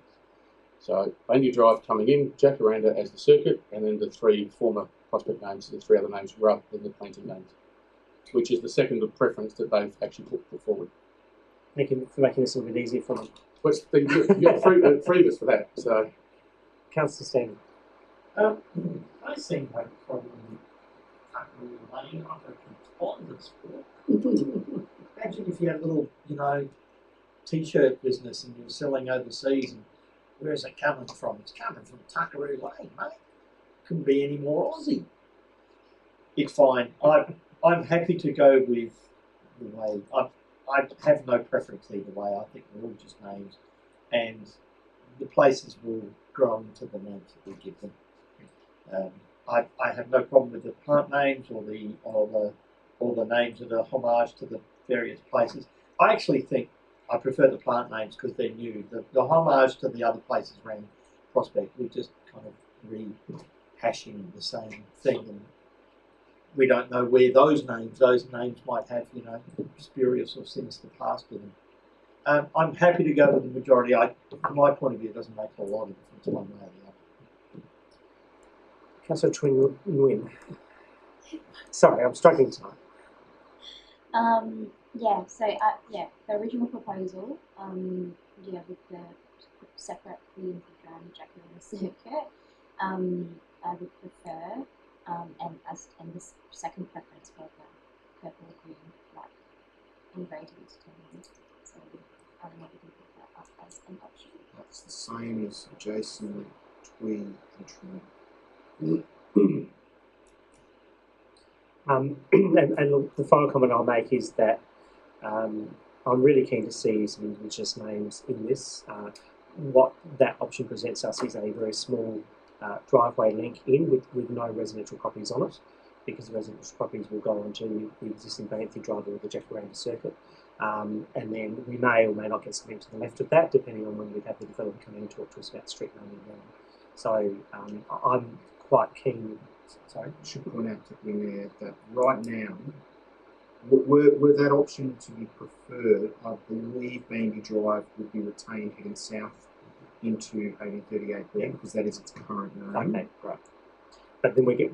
S9: So Baby Drive coming in, Jacaranda as the circuit, and then the 3 former prospect names, the 3 other names rather than the planting names, which is the second preference that they've actually put forward.
S1: Thank you for making this a little bit easier for me.
S9: But you get 3 of us for that. So,
S1: Councillor Stanley?
S6: I see no problem with Tuckaroo Lane. I reckon it's pointless. Imagine if you had a little, t-shirt business and you're selling overseas, and where's it coming from? It's coming from Tuckaroo Lane, mate. Couldn't be any more Aussie. It's fine. I'm happy to go with the way. I have no preference either way. I think they're all just names, and the places will grow into the names that we give them. I have no problem with the plant names or the names that are homage to the various places. I actually think I prefer the plant names because they're new. The homage to the other places around Prospect, we're just kind of rehashing the same thing, and we don't know where those names might have, spurious or sinister past to them. I'm happy to go with the majority. From my point of view, it doesn't make a lot of difference one way or the other.
S1: Councillor Twin Nguyen. Sorry, I'm struggling tonight.
S11: The original proposal, with the separate green and jacaranda circuit, I would prefer, and this second preference for the purple, green, white, and grey to be determined. So I don't know if we can put that up as an option.
S7: That's the same as Jason, Twee, and Trin.
S1: And look, the final comment I'll make is that I'm really keen to see some Indigenous names in this. What that option presents us is a very small driveway link in with no residential properties on it, because the residential properties will go onto the existing Banfield driveway with the Jacaranda circuit. And then we may or may not get something to the left of that, depending on when we have the developer come in and talk to us about street naming. So I'm quite keen. Sorry?
S7: I should point out to you there that right now, were that option to be preferred, I believe Bandy Drive would be retained heading south into 1838B, because that is its current name.
S1: Okay, right. But then we get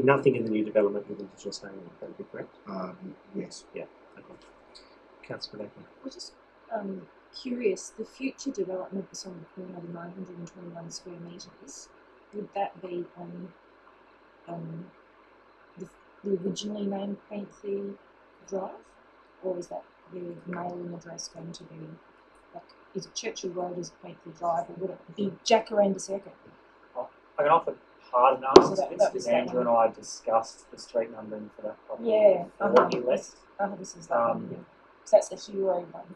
S1: nothing in the new development with Indigenous naming. That would be correct.
S7: Yes.
S1: Yeah. Okay. Councillor Baker.
S3: I was just curious. The future development is on the corner of 921 square metres. Would that be on the originally named Paintley Drive, or is that the mailing address going to be like, is it Churchill Road as Paintley Drive, or would it be Jacaranda Circuit?
S12: I can offer part analysis.
S3: So that was
S12: Andrew
S3: that
S12: and I discussed the street numbering for that property.
S3: Yeah,
S12: list.
S3: This is that one. Yeah. So that's the Hero one.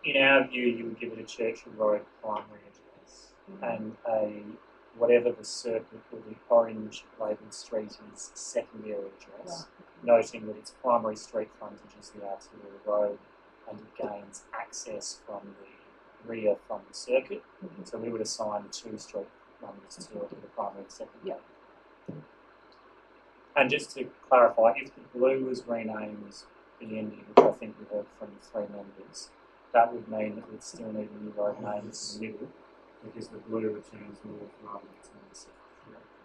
S12: In our view, you would give it a Churchill Road primary address, and whatever the circuit or the orange labelled street is secondary address, noting that its primary street frontage is the arterial road, and it gains access from the rear from the circuit. So we would assign 2 street numbers to the primary and secondary. And just to clarify, if the blue was renamed Biendi, which I think we heard from 3 members, that would mean that we'd still need a new road name in the middle, because the blue returns north rather than returns south.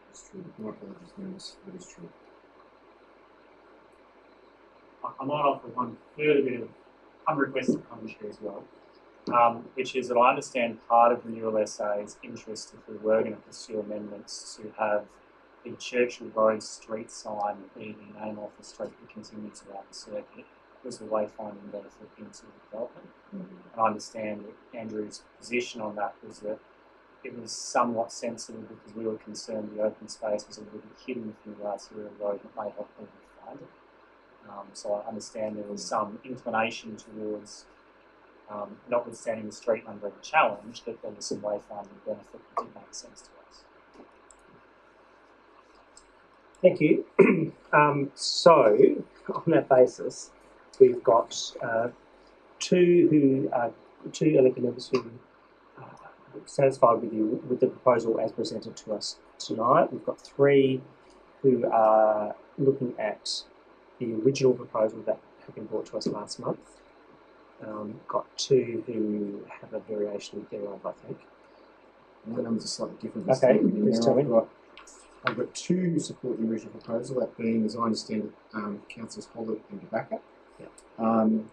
S7: That's true. My apologies, members. That is true.
S12: I might offer one further bit of unrequested commentary as well, which is that I understand part of Renewal SA's interest, if we were going to pursue amendments, to have the Churchill Road street sign be the name of the street that continues around the circuit, was the wayfinding benefit into the development. And I understand that Andrew's position on that was that it was somewhat sensible because we were concerned the open space was a little bit hidden from the arterial road and it may help people find it. So I understand there was some inclination towards, notwithstanding the street numbering challenge, that there was some wayfinding benefit that did make sense to us.
S1: Thank you. So, on that basis, we've got two elected members who are satisfied with the proposal as presented to us tonight. We've got 3 who are looking at the original proposal that had been brought to us last month. Got 2 who have a variation thereof, I think.
S7: My numbers are slightly different.
S1: Okay, please tell me.
S7: I've got 2 who support the original proposal, that being, as I understand it, Councillors Hollett and DeBacker.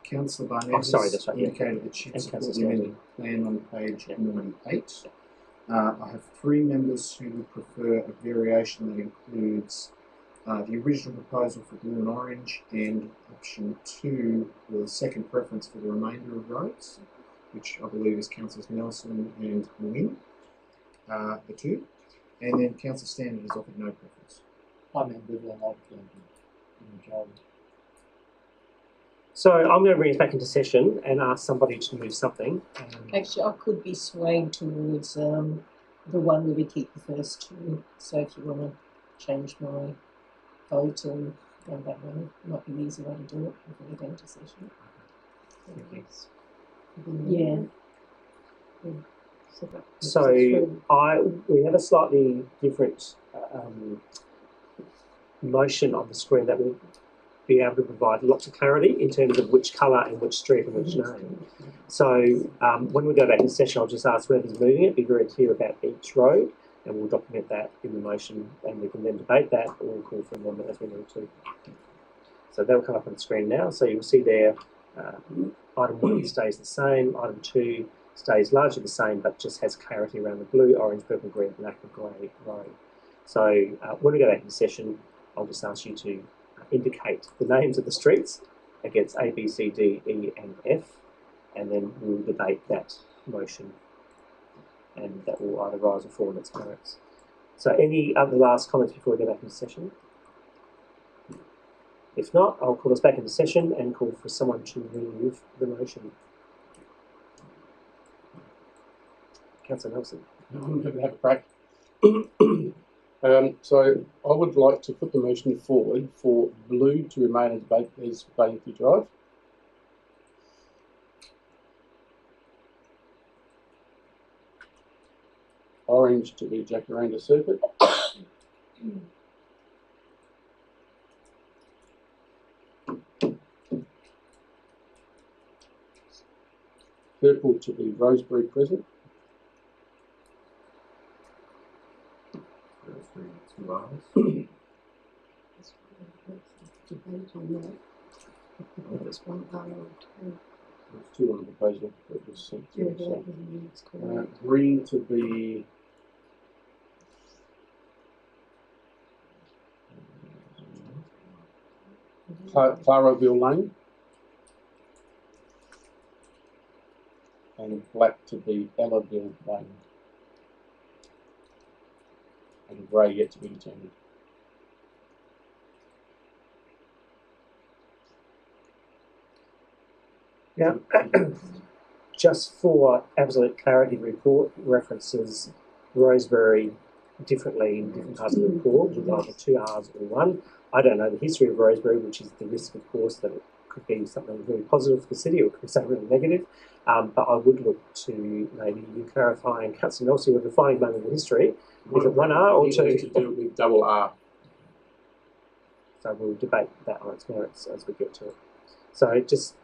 S7: Councillor Barnett has indicated that she supports the amended plan on page 98. I have 3 members who would prefer a variation that includes the original proposal for blue and orange, and option 2, or the second preference for the remainder of roads, which I believe is Councillors Nelson and Nguyen, the 2. And then Councillor Standard has offered no preference.
S6: I'm ambivalent. I'd go with the majority.
S1: So I'm going to bring us back into session and ask somebody to move something.
S8: Actually, I could be swaying towards the one where we keep the first two. So if you want to change my vote and go that way, it might be an easy way to do it before we go into session. Yeah.
S1: So we have a slightly different motion on the screen that will be able to provide lots of clarity in terms of which colour and which street and which name. So when we go back in session, I'll just ask whoever's moving it, be very clear about each road, and we'll document that in the motion, and we can then debate that, or we'll call for amendment as we need to. So that'll come up on the screen now. So you'll see there, item 1 stays the same, item 2 stays largely the same, but just has clarity around the blue, orange, purple, green, black, and grey road. So when we go back in session, I'll just ask you to indicate the names of the streets against A, B, C, D, E, and F, and then we'll debate that motion, and that will either rise or fall on its merits. So any other last comments before we go back into session? If not, I'll call us back into session and call for someone to move the motion. Councillor Nelson.
S9: I'm going to have a crack. So I would like to put the motion forward for blue to remain as Baileyfield Drive. Orange to be Jacaranda Circuit. Purple to be Rosebery Crescent.
S7: Two hours.
S10: Debate on that. If it's one hour or two.
S9: There's 2 on the proposal that was sent
S10: Yeah,
S9: through.
S10: that
S9: So,
S10: is correct.
S9: green to be Claraville Lane, and black to be Ellaville Lane, and grey yet to be determined.
S1: Yeah, just for absolute clarity, report references Rosebery differently in different parts of the report, with either 2 R's or 1. I don't know the history of Rosebery, which is the risk, of course, that it could be something very positive for the city or it could be something really negative. But I would look to maybe you clarifying, Councillor Nelson, with a defining moment in history. Is it 1 R or 2?
S9: To do it with double R.
S1: So we'll debate that on its merits as we get to it. So just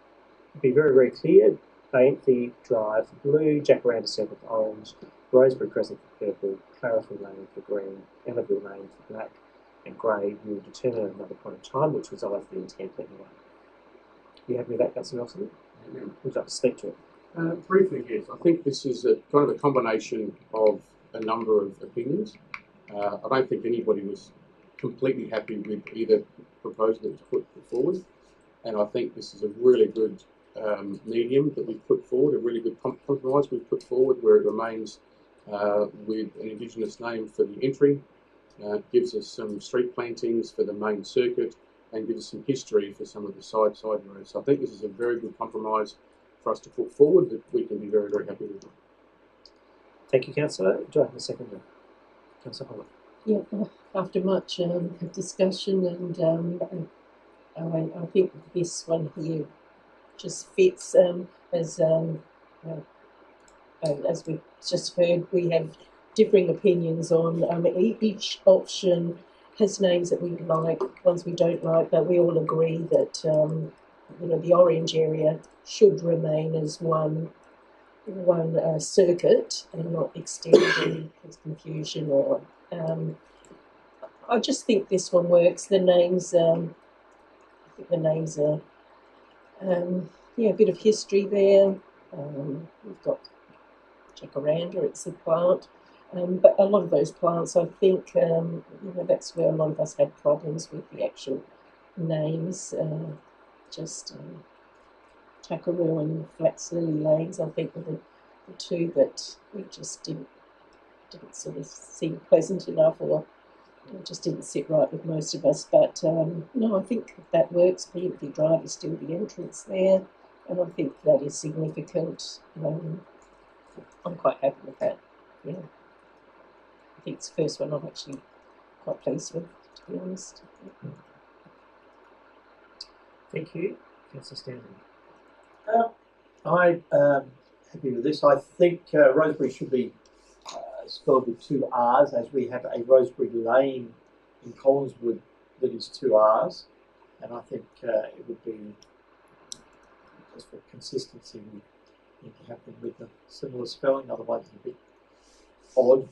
S1: be very, very clear. Bainfleet Drive for blue, Jacaranda Circle for orange, Rosebery Crescent for purple, Claraville Lane for green, Ellaville Lane for black, and grey. We'll determine at another point in time, which was always the intent anyway. You happy with that, Councillor Nelson? Would you like to speak to it?
S9: Briefly, yes. I think this is a kind of a combination of a number of opinions. I don't think anybody was completely happy with either proposal that was put forward, and I think this is a really good medium that we've put forward, a really good compromise we've put forward, where it remains with an Indigenous name for the entry, gives us some street plantings for the main circuit, and gives us some history for some of the side roads. So I think this is a very good compromise for us to put forward that we can be very, very happy with.
S1: Thank you, Councillor. Do I have a second? Councillor Holland.
S8: Yeah, after much discussion and I think this one here just fits as we've just heard. We have differing opinions on each option has names that we like, ones we don't like, but we all agree that the orange area should remain as one circuit and not extending as confusion or. I just think this one works. The names, I think the names are, a bit of history there. We've got Jacaranda, it's a plant. But a lot of those plants, I think, that's where a lot of us had problems with the actual names. Takaroo and Flats Lily Lanes, I think, were the two that we just didn't sort of seem pleasant enough or it just didn't sit right with most of us. But no, I think that works. P Drive is still the entrance there, and I think that is significant. I'm quite happy with that. Yeah, I think it's the first one I'm actually quite pleased with, to be honest.
S6: Thank you, Councillor Stanley. I'm happy with this. I think Rosebery should be spelled with 2 R's, as we have a Rosebery Lane in Collinswood that is 2 R's, and I think it would be, just for consistency, we need to have them with a similar spelling, otherwise it's a bit odd.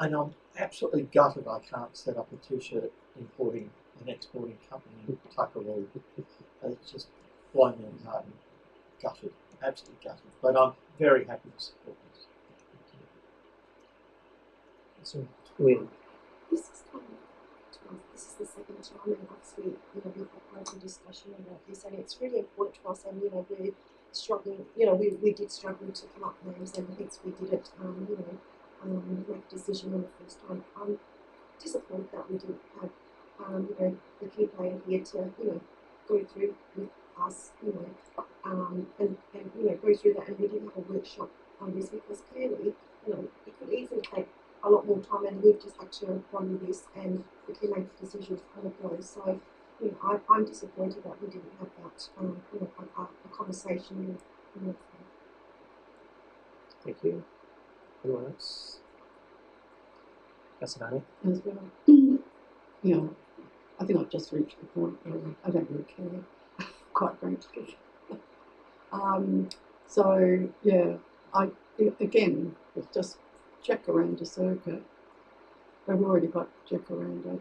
S6: And I'm absolutely gutted I can't set up a t-shirt importing and exporting company in Tuckerall. It's just blown me apart and gutted, absolutely gutted. But I'm very happy to support this.
S1: So, Win.
S2: This is this is the second time, and obviously, we've had lots of discussion about this, and it's really important to us. And we're struggling. We did struggle to come up with names, and hence we did it. Make a decision on the first time. I'm disappointed that we didn't have, the key player here to, go through with us, and go through that, and we didn't have a workshop on this because clearly, it could easily take a lot more time, and we've just had to run with this, and we can make decisions on the go. So, I'm disappointed that we didn't have that, a conversation with
S1: Thank you. Anyone else? Councillor Barney?
S10: as well. I think I've just reached the point where I don't really care, quite frankly. So yeah, again, it's just Jacaranda Circuit. We've already got Jacaranda.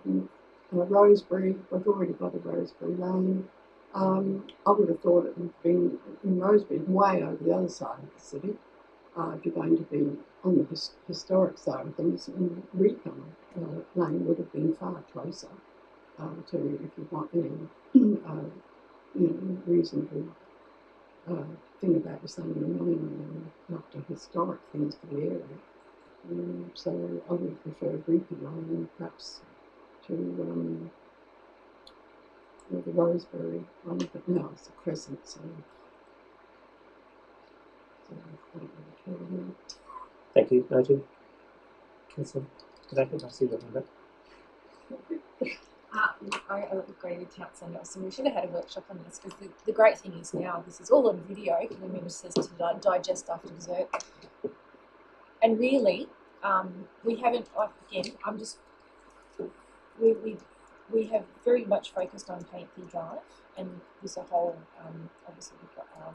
S10: Rosebery, we've already got a Rosebery Lane. I would have thought it would have been in Rosebery, way over the other side of the city. If you're going to be on the historic side of things, and Recon Lane would have been far closer to if you want reasonable thing about the Sunday morning and after historic things for the area. So I would prefer Recon Lane perhaps to the Rosebery one, but no, it's a Crescent, so I don't really care now.
S1: Thank you, noted. Councillor David, I see your hand up.
S3: I agree with Councillor Nelson. We should have had a workshop on this because the great thing is now this is all on video for the ministers to digest after dessert. And really, we haven't. Again, we have very much focused on Painthy Drive, and there's a whole. Obviously, we've got our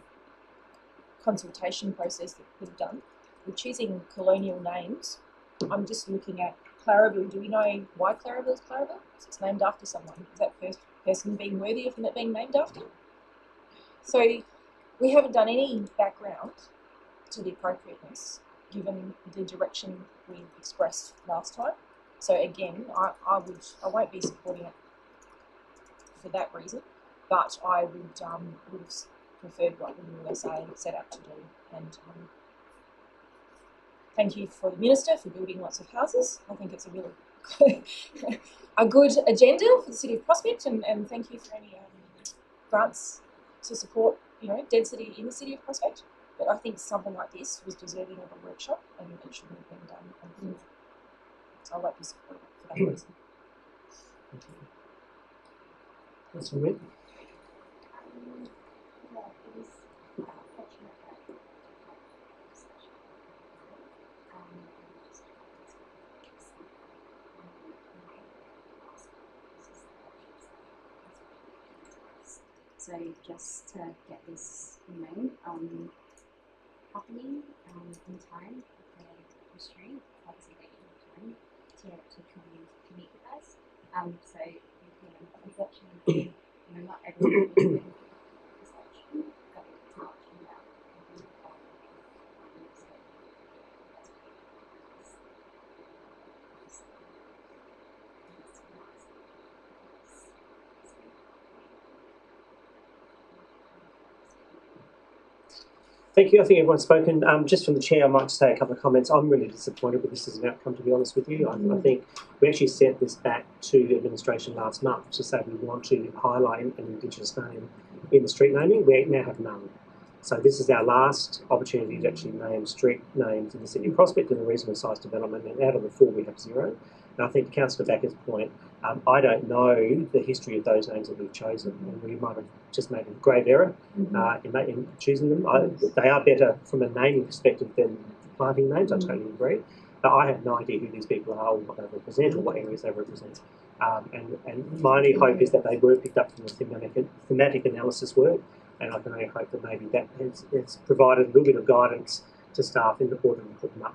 S3: consultation process that we've done. We're choosing colonial names. I'm just looking at Clarabelle. Do we know why Clarabelle is Clarabelle? Because it's named after someone. Is that first person being worthy of it being named after? So we haven't done any background to the appropriateness given the direction we expressed last time. So again, I won't be supporting it for that reason, but I would have preferred what the USA set out to do. And thank you for the Minister for building lots of houses. I think it's a really a good agenda for the City of Prospect, and thank you for any grants to support density in the City of Prospect. But I think something like this was deserving of a workshop, and it shouldn't have been done. So I won't be supporting it for that reason.
S1: Councillor Wynne?
S11: So just to get this, happening in time for the history, obviously they didn't have time to come and meet with us. So unfortunately, not everyone is going to this option, but it's not about
S1: Thank you. I think everyone's spoken. Just from the chair, I might just say a couple of comments. I'm really disappointed with this as an outcome, to be honest with you. I think we actually sent this back to the administration last month to say we want to highlight an Indigenous name in the street naming. We now have none. So this is our last opportunity to actually name street names in the city of Prospect in a reasonable sized development, and out of the 4 we have 0. And I think to Councillor Backer's point, I don't know the history of those names that we've chosen, and we might have just made a grave error in choosing them. They are better from a naming perspective than planting names, I totally agree. But I have no idea who these people are or what they represent or what areas they represent. And my only hope is that they were picked up from the thematic analysis work, and I can only hope that maybe that has provided a little bit of guidance to staff in the order to put them up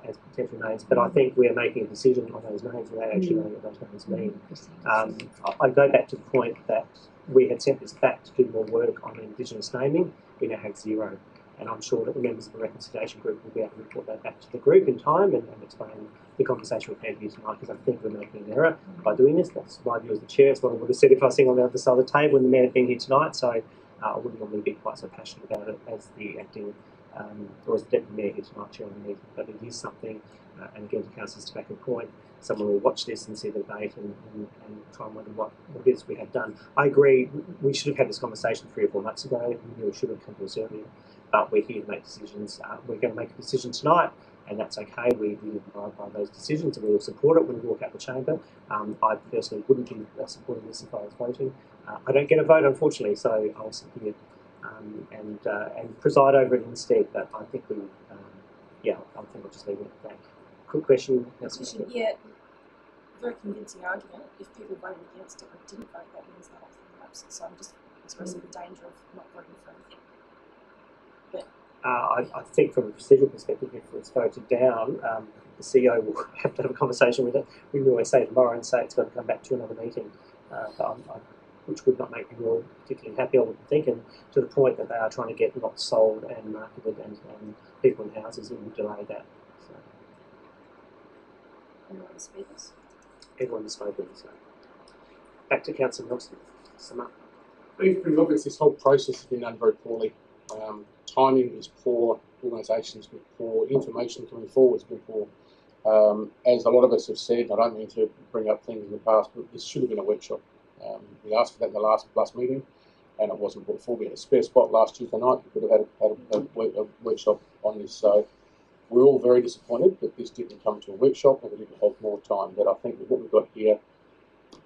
S1: as potential names. But I think we are making a decision on those names without actually knowing what those names mean. I go back to the point that we had sent this back to do more work on Indigenous naming. We now have 0. And I'm sure that the members of the reconciliation group will be able to report that back to the group in time and explain the conversation we've had here tonight, because I think we're making an error by doing this. That's my view as the chair. It's what I would have said if I was sitting on the other side of the table and the man had been here tonight. So I wouldn't normally be quite so passionate about it as the acting or as the deputy mayor here tonight, chair of the meeting. But it is something, and again to Councillor's tobacco point, someone will watch this and see the debate and try and wonder what it is we have done. I agree, we should have had this conversation 3 or 4 months ago. We knew we should have come to us earlier. But we're here to make decisions. We're going to make a decision tonight, and that's okay. We abide by those decisions, and we will support it when we walk out the chamber. I personally wouldn't be supporting this if I was voting. I don't get a vote, unfortunately, so I'll sit here and preside over it instead. But I think I think I'll just leave it at that. Quick question.
S3: Yeah, very convincing argument. If people voted against it or didn't vote, that means the whole thing collapses. So I'm just expressing the danger of not voting for anything.
S1: I think from a procedural perspective, if it's voted down, the CEO will have to have a conversation with it. We will always say tomorrow and say it's going to come back to another meeting, which would not make me all particularly happy, I wouldn't think, and to the point that they are trying to get lots sold and marketed and people in houses, it will delay that. So.
S3: Any other speakers?
S1: Everyone has spoken, so. Back to Councillor Nelson. Sum up.
S9: I think it's pretty obvious this whole process has been done very poorly. Timing is poor, organisation's been poor, information coming forward has been poor. As a lot of us have said, I don't mean to bring up things in the past, but this should have been a workshop. We asked for that in the last meeting, and it wasn't brought forward. We had a spare spot last Tuesday night. We could have had a workshop on this. So we're all very disappointed that this didn't come to a workshop and we didn't have more time. But I think with what we've got here,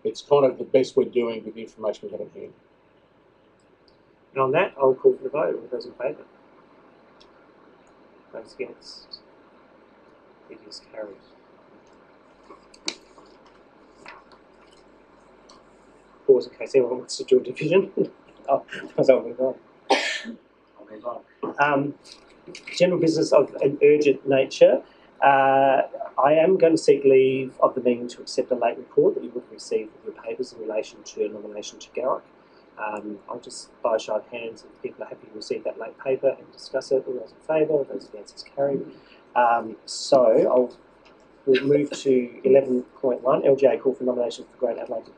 S9: it's kind of the best we're doing with the information we have at hand.
S1: And on that, I'll call for the vote. All those in favour? Those against? It is carried. Pause in case anyone wants to do a division. I'll move on. General business of an urgent nature. I am going to seek leave of the meeting to accept a late report that you would have received with your papers in relation to a nomination to Garrick. I'll just, by a show of hands, if people are happy to receive that late paper and discuss it. All those in favour, those against, is carried. We'll move to 11.1, LGA call for nominations for Great Adelaide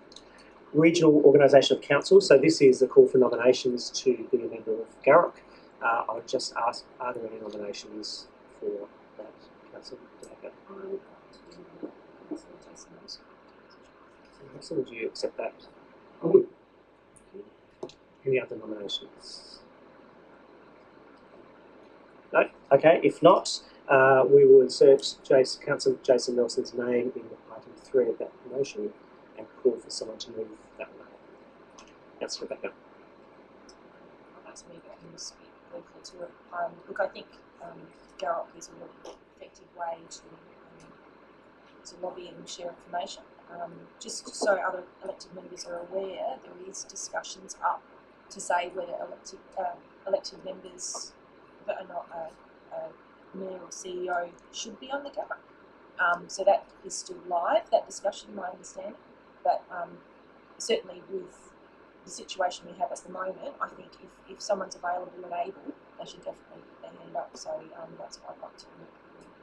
S1: Regional Organisation of Council. So this is a call for nominations to be a member of Garrick. I'll just ask, are there any nominations for that, Councillor Decker? So would you accept that?
S9: I would.
S1: Any other nominations? No? Okay, if not, we will insert Councillor Jason Nelson's name in item 3 of that motion and call for someone to move that name. Councillor Becker.
S3: I'll ask me if I can speak briefly to it. Look, I think Garrick is a really effective way to lobby and share information. Just so other elected members are aware, there is discussions up to say whether elected members that are not a mayor or CEO should be on the Garrick. So that is still live, that discussion, my understanding. But certainly with the situation we have at the moment, I think if someone's available and able, they should definitely put their hand up. So that's what I'd like to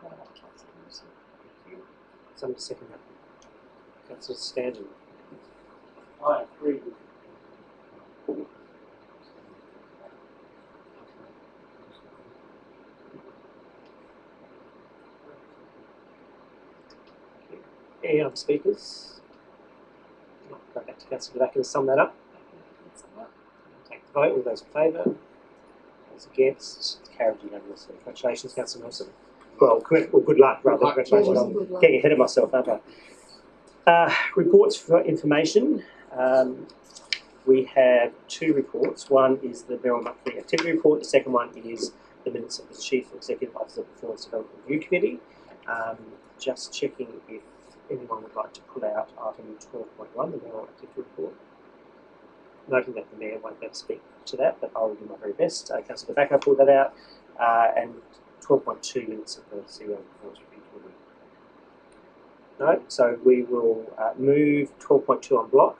S3: nominate councillors.
S1: Someone to second that. Councillor Stanton.
S12: I agree with you.
S1: Any other speakers? Go back to Councillor Backer to sum that up. Take the vote. All those in favour? Those against? Carried unanimously. Congratulations, Councillor Nelson. Well, good luck, rather. Congratulations.
S10: Well,
S1: I'm
S10: good luck.
S1: getting ahead of myself, aren't I? Reports for information. We have two reports. One is the Merrill Monthly Activity Report. The second one is the minutes of the Chief Executive Officer Performance Development Review Committee. Just checking if anyone would like to pull out item 12.1, the Merrill Activity Report. Noting that the Mayor won't be able to speak to that, but I will do my very best. Councillor Backer pulled that out. And 12.2 minutes of the CEO Performance Review Committee. No, so we will move 12.2 on block.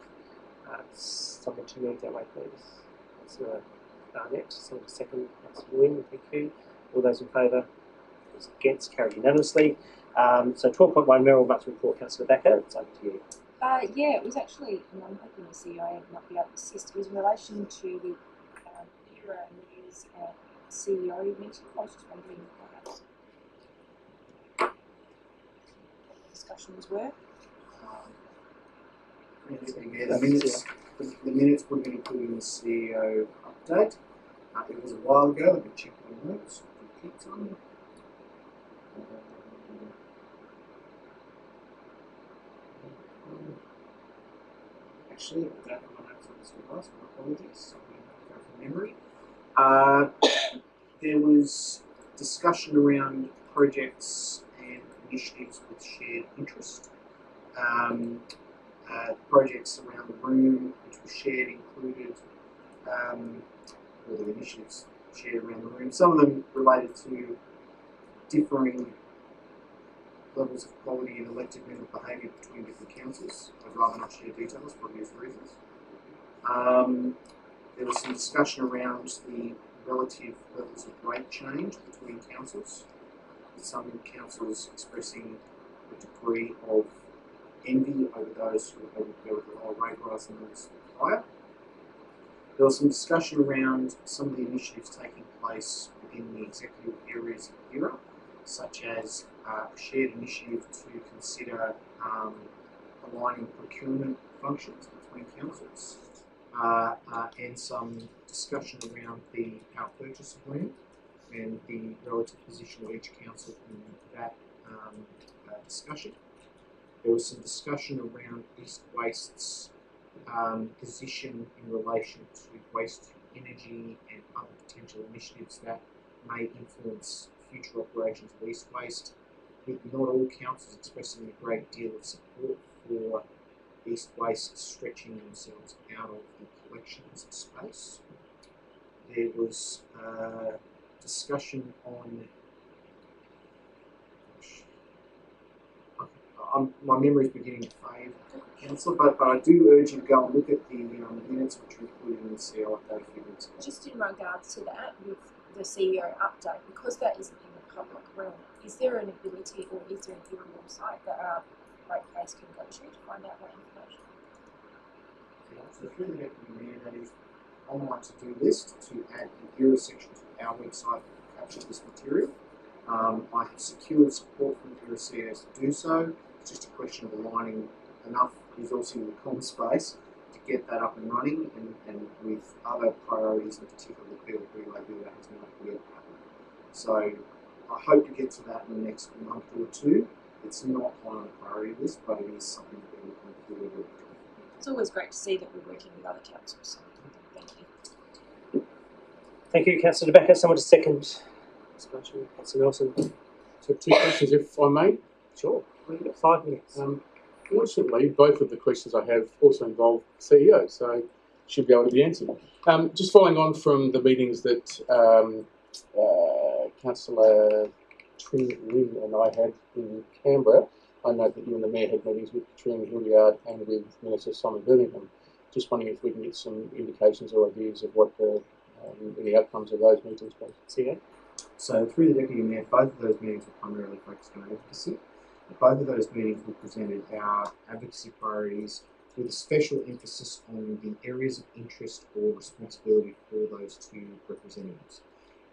S1: Someone to move that way, please. Councillor Barnett, someone to second. Councillor Wynne, thank you. All those in favour? Those against? Carried unanimously. So 12.1 Merrill Monthly Report, Councillor Backer, it's over to you.
S3: Yeah, it was actually, and I'm hoping the CEO might be able to assist. It was in relation to the ERA News CEO meeting. I was just wondering perhaps what the discussions were.
S7: The minutes would have been included in the CEO update. It was a while ago. Let me check my notes. Actually, I don't have my notes on this device. My apologies. I'm going to go from memory. There was discussion around projects and initiatives with shared interest. Projects around the room which were shared included all the initiatives shared around the room. Some of them related to differing levels of quality and elected member behaviour between different councils. I'd rather not share details for obvious reasons. There was some discussion around the relative levels of rate change between councils, with some councils expressing a degree of envy over those who were able to go with the lower rate rise and those higher. There was some discussion around some of the initiatives taking place within the executive areas of ERA, such as a shared initiative to consider aligning procurement functions between councils, and some discussion around the power purchase agreement and the relative position of each council in that discussion. There was some discussion around East Waste's position in relation to waste energy and other potential initiatives that may influence future operations of East Waste, with not all councils expressing a great deal of support for East Waste stretching themselves out of the collections space. There was discussion on my memory is beginning to fade, Councillor, but I do urge you to go and look at the minutes which are included in the CEO update a few minutes ago.
S3: Just in regards to that, with the CEO update, because that isn't in the public realm, is there an ability or is there an ERA website that our ratepayers can go to find out that information?
S7: So through the Deputy Mayor, that is on my to-do list to add an ERA section to our website to capture this material. I have secured support from ERA CEOs to do so. It's just a question of aligning enough resourcing in the comm space to get that up and running, and with other priorities, in particular the PLP label, that has not yet happened. So I hope to get to that in the next month or two. It's not on the priority list, but it is something that we're looking forward to.
S3: It's always great to see that we're working with other councils. So thank you.
S1: Thank you, Councillor Becker. Someone to second. Councillor Nelson.
S9: So two questions, if I may.
S1: Sure. We've got 5 minutes.
S9: Fortunately, both of the questions I have also involve CEO, so should be able to be answered. Just following on from the meetings that Councillor Trin Lynn and I had in Canberra, I know that you and the Mayor had meetings with Katrina Hilliard and with Minister Simon Birmingham. Just wondering if we can get some indications or ideas of what the outcomes of those meetings were.
S1: CEO?
S7: So through the Deputy Mayor, both of those meetings were primarily focused on advocacy. Both of those meetings we presented our advocacy priorities with a special emphasis on the areas of interest or responsibility for those two representatives.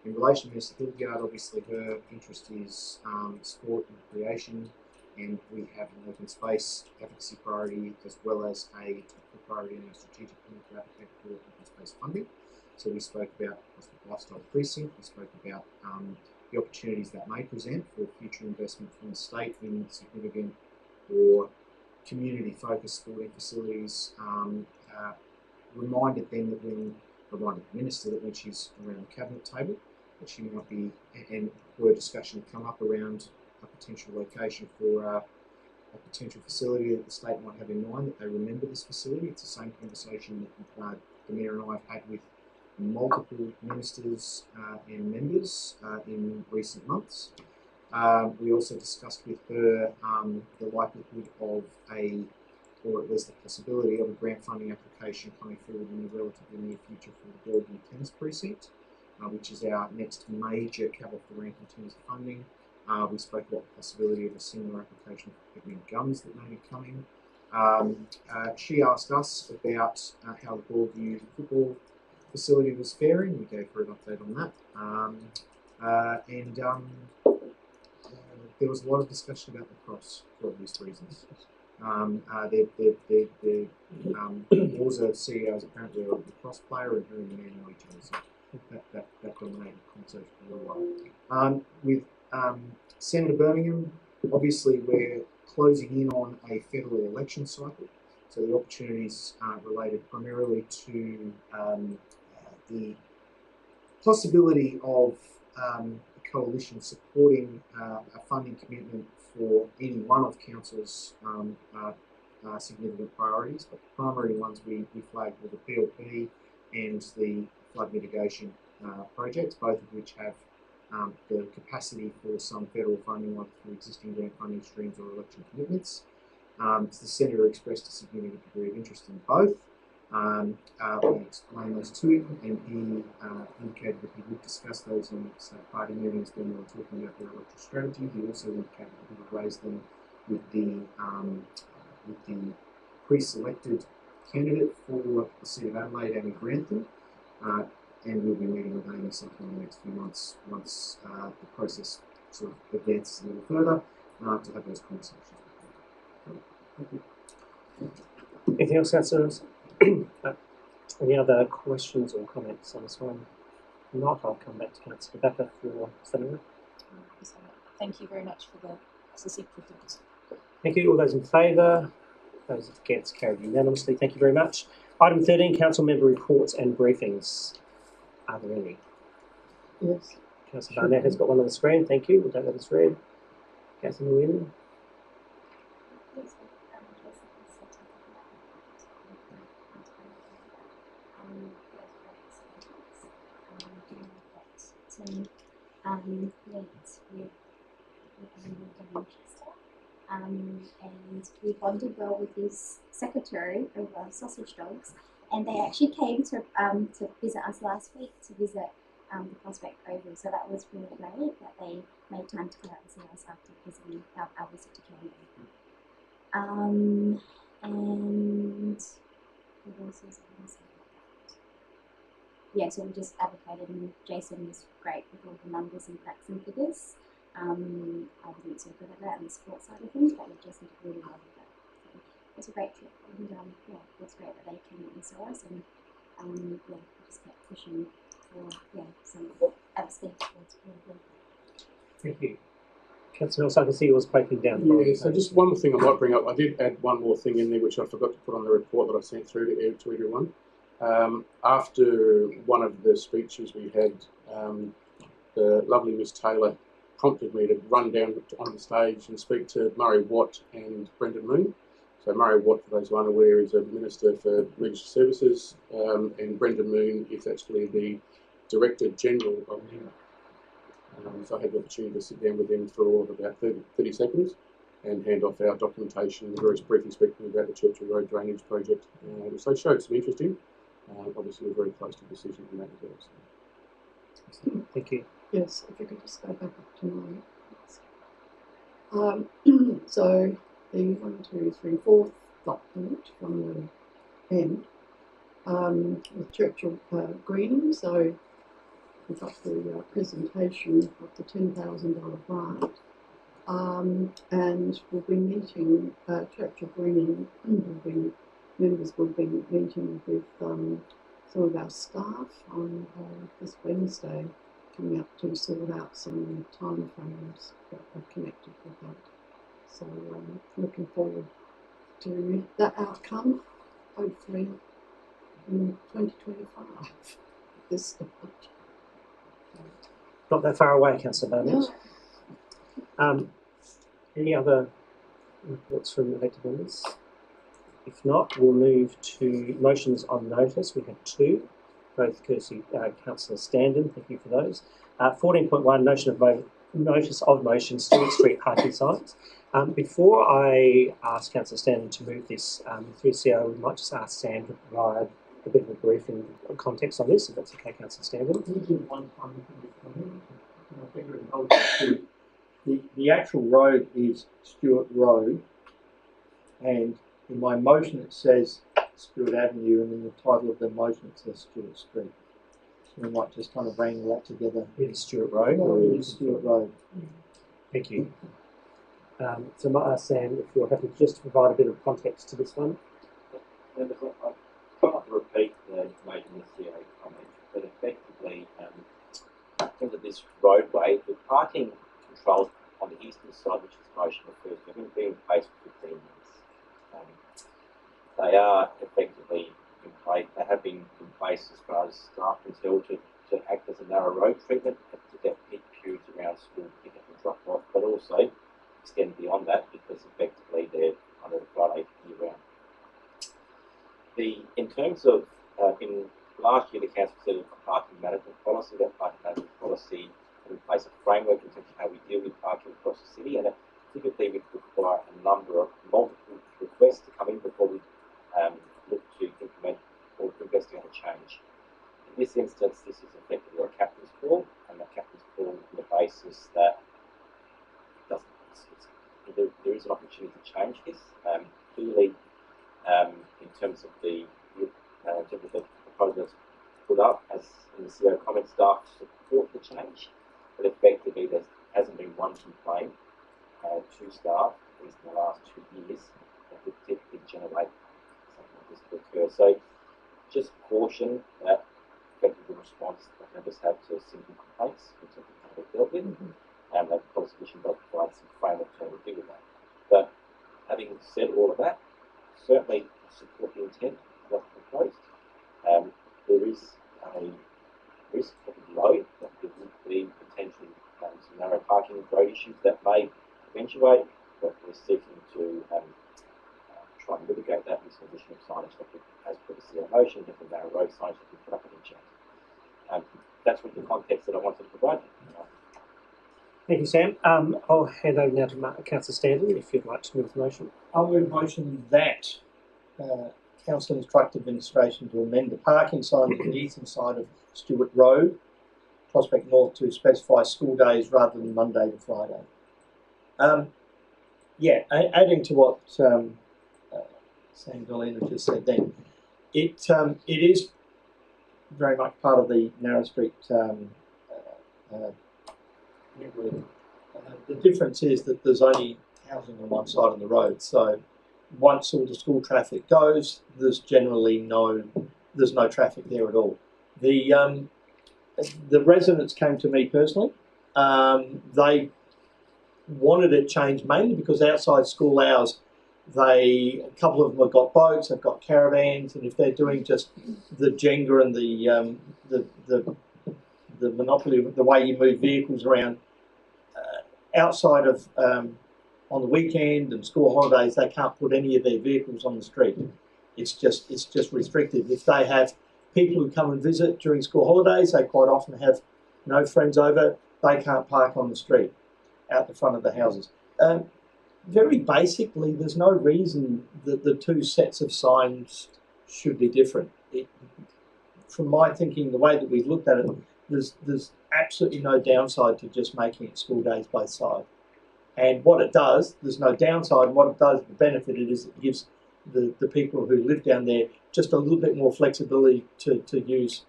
S7: In relation to Ms. Hilliard, obviously her interest is sport and recreation, and we have an open space advocacy priority as well as a technical priority in our strategic plan to advocate for open space funding. So we spoke about the lifestyle precinct, we spoke about the opportunities that may present for future investment from the state in significant or community-focused sporting facilities. Reminded the Minister that when she's around the cabinet table, that she might be, and were discussion come up around a potential location for a potential facility that the state might have in mind, that they remember this facility. It's the same conversation that the Mayor and I have had with multiple ministers and members in recent months. We also discussed with her the likelihood of or at least the possibility of a grant funding application coming forward in the relatively near future for the Goulburn Tennis Precinct, which is our next major capital for ranking in terms of funding. We spoke about the possibility of a similar application for Picnic Gums that may be coming. She asked us about how the Broadview football facility was faring. We gave her an update on that. There was a lot of discussion about the cross for obvious reasons. Orza CEOs apparently are a cross player and her and the man know each other, so that dominated the conversation for a little while. With Senator Birmingham, obviously we're closing in on a federal election cycle, so the opportunities related primarily to the possibility of the coalition supporting a funding commitment for any one of Council's significant priorities, but the primary ones we flagged were the PLP and the flood mitigation projects, both of which have the capacity for some federal funding, like through existing grant funding streams or election commitments. The Senator expressed a significant degree of interest in both. We explained those to him, and he indicated that he would discuss those in state party meetings when they were talking about their electoral strategy. He also indicated that he would raise them with the pre-selected candidate for the seat of Adelaide, Amy Grantham, and we'll be meeting with Amy sometime in the next few months once the process sort of advances a little further to have those conversations. Thank you.
S1: Anything else, councillors? Any other questions or comments on this one? If not, I'll come back to Councillor Becker for summary.
S3: Thank you very much for the succinct reports.
S1: Thank you. All those in favour? Those against? Carried unanimously. Thank you very much. Item 13, council member reports and briefings. Are there any?
S10: Yes.
S1: Councillor Barnett has got one on the screen. Thank you. We'll take that as read. Councillor Nguyen.
S11: And we bonded well with his secretary over sausage dogs, and they actually came to visit us last week to visit the Prospect Oval, so that was really great that they made time to come out and see us after visiting our visit to Canberra. And what else was I going to say? Yeah, so we just advocated, and Jason was great with all the numbers and facts and figures. I wasn't so good at that and the sports side of things, but Jason did really well with that. So it was a great trip, and yeah, it was great that they came and saw us, and yeah, we just kept pushing for some other steps towards really.
S1: Thank you. Councillor Mills, I can see yours breaking down.
S9: Yeah, so just one more thing I might bring up. I did add one more thing in there which I forgot to put on the report that I sent through to everyone. After one of the speeches we had, the lovely Miss Taylor prompted me to run down on the stage and speak to Murray Watt and Brendan Moon. So Murray Watt, for those who aren't aware, is a Minister for Registered Services, and Brendan Moon is actually the Director General of NIMA. So I had the opportunity to sit down with them for about 30 seconds and hand off our documentation, very briefly speaking about the Churchill Road drainage project, which they showed some interest in. Obviously, we're very close to a decision on that as well. So.
S1: Thank you.
S10: Yes, if you could just go back up to mine. So the 1, 2, 3, 4th document from the end with Churchill Green. So we've got the presentation of the $10,000 grant and we'll be meeting, Church of Greening, members will be meeting with some of our staff on this Wednesday, coming up to sort out some time frames that are connected with that. So looking forward to that outcome, hopefully in 2025 at this stage.
S1: Not that far away, Councillor Bowman. Any other reports from elected members? If not, we'll move to motions on notice. We have two, both courtesy Councillor Standen. Thank you for those. 14.1, notice of motion, Stewart Street parking signs. Before I ask Councillor Standen to move this through CO, we might just ask Sam to provide a bit of a briefing context on this, if that's okay, Councillor Standen.
S6: The actual road is Stewart Road, and in my motion it says Stewart Avenue, and in the title of the motion it says Stewart Street. So we might just kind of wrangle that together.
S1: It's Stewart Road.
S6: Or it's Stewart Road.
S1: Thank you. So I might ask Sam if you're happy just to provide a bit of context to this one.
S13: I try not to repeat the information in the CA comment, but effectively, in terms of this roadway, the parking controls on the eastern side, which is motion refers to, have been in place for 15 years. They are effectively in place, they have been in place as far as staff can tell to act as a narrow road treatment to get peak periods around school pickup and drop off, but also extend beyond that because effectively they're kind of Friday year round. In terms of, in last year the council set a parking management policy. That parking management policy put in place a framework in terms of how we deal with parking across the city, and it typically would require a number of multiple requests to come in before we look to implement or to investigate a change. In this instance, this is effectively a captain's call, and the captain's call on the basis that there is an opportunity to change this. Clearly, in terms of the proposal that's put up, as in the CEO comment, staff support the change, but effectively there hasn't been one complaint to staff, at least in the last 2 years, that would typically generate something like this to occur. So just caution that effective response that members have to simple complaints in terms of how they're dealt with, and that the policy commission does provide some framework to deal with that. But having said all of that, certainly support the intent of what's proposed. There is a risk of low that there would be potentially some narrow parking road issues that may eventuate, but we're seeking to try and mitigate that with some additional signage that we, as per the CEO motion, different narrow road signage that we put up in each end. That's with the context that I wanted to provide.
S1: Thank you, Sam. I'll hand over now to Councillor Standen if you'd like to move the motion.
S6: I'll move a motion that Council instruct administration to amend the parking signs on the eastern side of Stewart Road, Prospect North, to specify school days rather than Monday to Friday. Adding to what Sam Galena just said then, it is very much part of the Narrow Street network. The difference is that there's only housing on one side of the road, so once all the school traffic goes, there's generally no traffic there at all. The residents came to me personally. They wanted it changed mainly because outside school hours, a couple of them have got boats, they've got caravans, and if they're doing just the Jenga and the monopoly, the way you move vehicles around, outside of on the weekend and school holidays, they can't put any of their vehicles on the street. It's just restricted. If they have people who come and visit during school holidays, they quite often have friends over. They can't park on the street out the front of the houses. Very basically, there's no reason that the two sets of signs should be different. From my thinking, the way that we've looked at it, there's absolutely no downside to just making it school days both sides. And what it does, there's no downside, and what it does, the benefit is it gives the people who live down there just a little bit more flexibility to use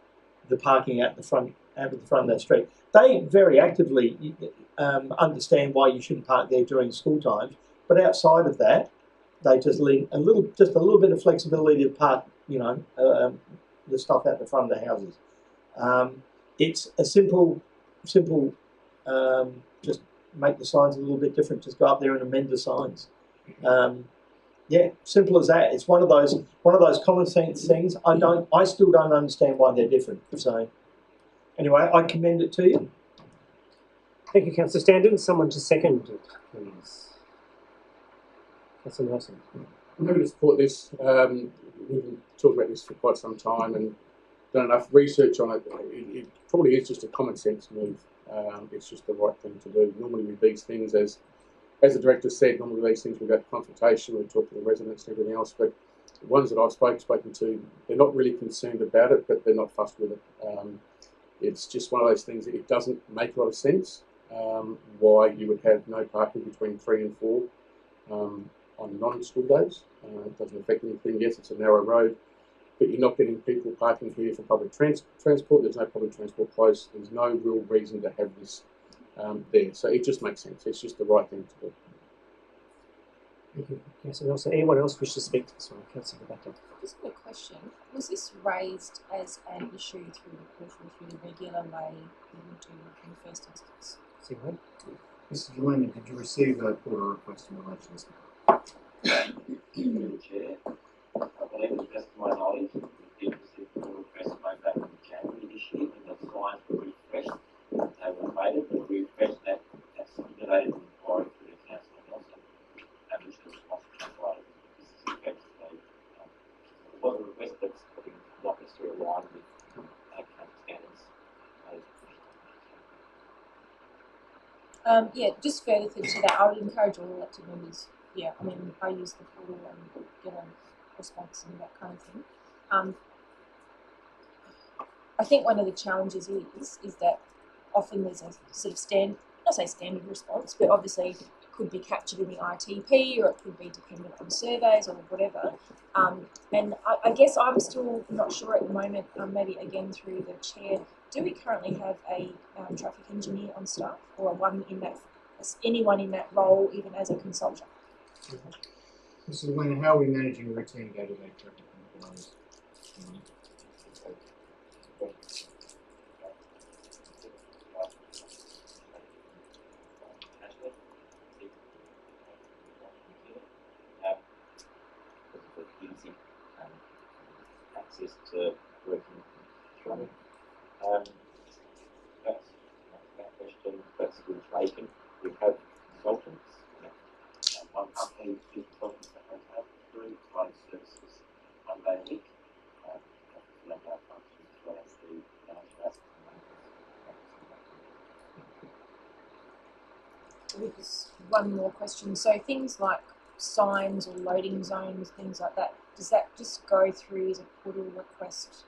S6: the parking at the front of the street. They very actively understand why you shouldn't park there during school times. But outside of that, they just leave just a little bit of flexibility to park, the stuff out the front of the houses. It's a simple, just make the signs a little bit different. Just go up there and amend the signs. Simple as that. It's one of those common sense things. I still don't understand why they're different. So anyway, I commend it to you.
S1: Thank you, Councillor Standen. Someone to second it, please. Councillor Nelson.
S9: I'm happy to support this. We've been talking about this for quite some time and done enough research on it. It probably is just a common sense move. It's just the right thing to do. Normally with these things, as the director said, normally these things we go to consultation, we talk to the residents and everything else, but the ones that I've spoken to, they're not really concerned about it, but they're not fussed with it. It's just one of those things that it doesn't make a lot of sense why you would have no parking between 3 and 4 on non-school days. It doesn't affect anything. Yes, it's a narrow road, but you're not getting people parking here for public transport. There's no public transport close. There's no real reason to have this there. So it just makes sense. It's just the right thing to do.
S1: Thank you, Councillor Nelson. Anyone else wish to speak to this one? Councillor Batter.
S3: Just a question. Was this raised as an issue through the portal, through the regular way you would do in the first instance?
S7: Mr. Delaney, did you receive a portal request in relation to this?
S13: Through the chair, I believe, to the best of my knowledge, we did receive a request way back in January this year, and the signs were refreshed. They were faded, but we refreshed that stimulated inquiry through the council and also which the response translated. This is effectively, it was a request that's probably not necessarily aligned with council standards.
S3: Just further to that, I would encourage all elected members. I use the portal and get a response and that kind of thing. I think one of the challenges is that often there's a sort of standard response, but obviously it could be captured in the ITP or it could be dependent on surveys or whatever. And I guess I'm still not sure at the moment, maybe again through the chair, do we currently have a traffic engineer on staff or anyone in that role, even as a consultant?
S7: Mr. Delaney, how are we managing routine day-to-day traffic flows?
S13: Access to working training. That's that question. That's a good vacant. We have consultants. One company, 2 consultants that we have through providing services 1 day a week. Functions as well as the management aspect of maintenance.
S3: Just one more question. So things like signs or loading zones, things like that, does that just go through as a portal request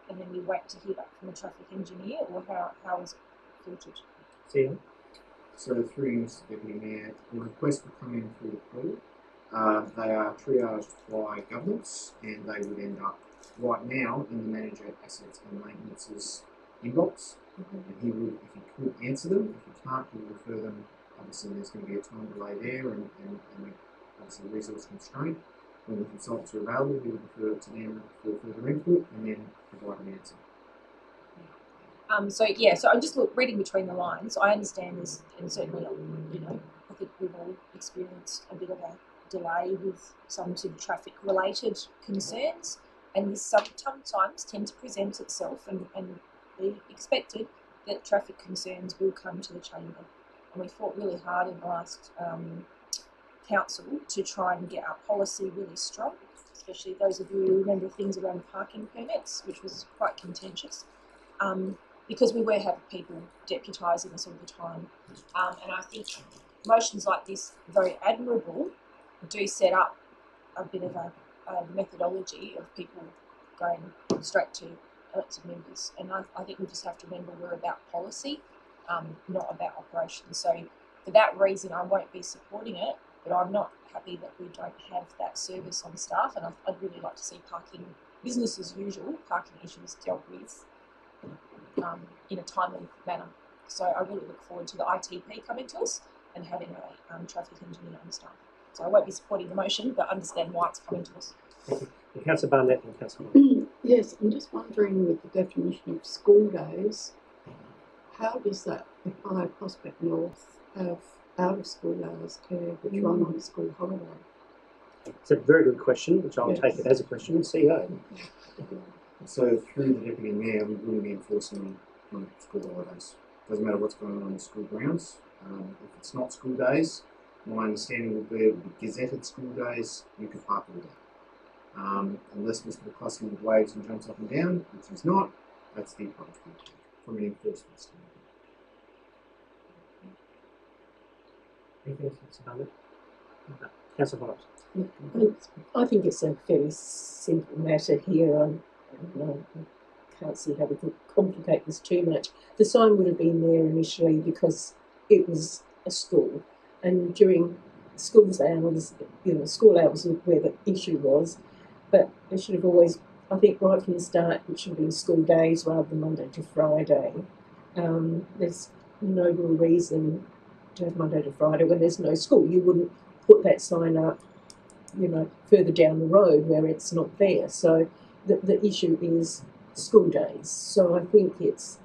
S3: and then we wait to hear back from the traffic engineer, or how is it filtered?
S7: So through you, Mr. Deputy Mayor, the requests will come in through the portal. They are triaged by governance and they would end up right now in the manager assets and maintenance's inbox. And he would, if he could, answer them. If he can't, he will refer them. Obviously there's going to be a time delay there and obviously resource constraint. When the consultants are available, we would refer it to them for further input and then provide an answer.
S3: So I'm just reading between the lines. I understand this, and certainly, I think we've all experienced a bit of a delay with some sort of traffic-related concerns, and this sometimes tends to present itself and be expected that traffic concerns will come to the chamber. And we fought really hard in the last council to try and get our policy really strong, especially those of you who remember things around parking permits, which was quite contentious. Because we were having people deputising us all the time. And I think motions like this, very admirable, do set up a bit of a methodology of people going straight to elected members. And I think we just have to remember we're about policy, not about operations. So for that reason, I won't be supporting it, but I'm not happy that we don't have that service on staff. And I'd really like to see parking, business as usual, parking issues dealt with in a timely manner. So I really look forward to the ITP coming to us and having a traffic engineer on staff. So I won't be supporting the motion, but understand why it's coming to us.
S1: Thank you. And Councillor Barnett and Councillor Moore.
S10: Yes, I'm just wondering with the definition of school days, how does that apply Prospect North have out of school hours care which run on a school holiday?
S1: It's a very good question, which I'll
S10: Yes.
S1: take it as a question. CEO.
S7: So through the Deputy Mayor, we wouldn't be enforcing on school holidays. Doesn't matter what's going on the school grounds. If it's not school days, my understanding would be it would be gazetted school days, you could park all day. Unless Mr. McCluskey with waves and jumps up and down, which he's not, that's the approach we take from an enforcement standpoint.
S1: Anything else, Councillor Barnett? No. Councillor Hobbs.
S8: I think it's a fairly simple matter here. I can't see how we could complicate this too much. The sign would have been there initially because it was a school, and during school hours, school hours was where the issue was. But it should have always, I think, right from the start, it should have been school days rather than Monday to Friday. There's no real reason to have Monday to Friday when there's no school. You wouldn't put that sign up, further down the road where it's not there. So the issue is school days. So I think it's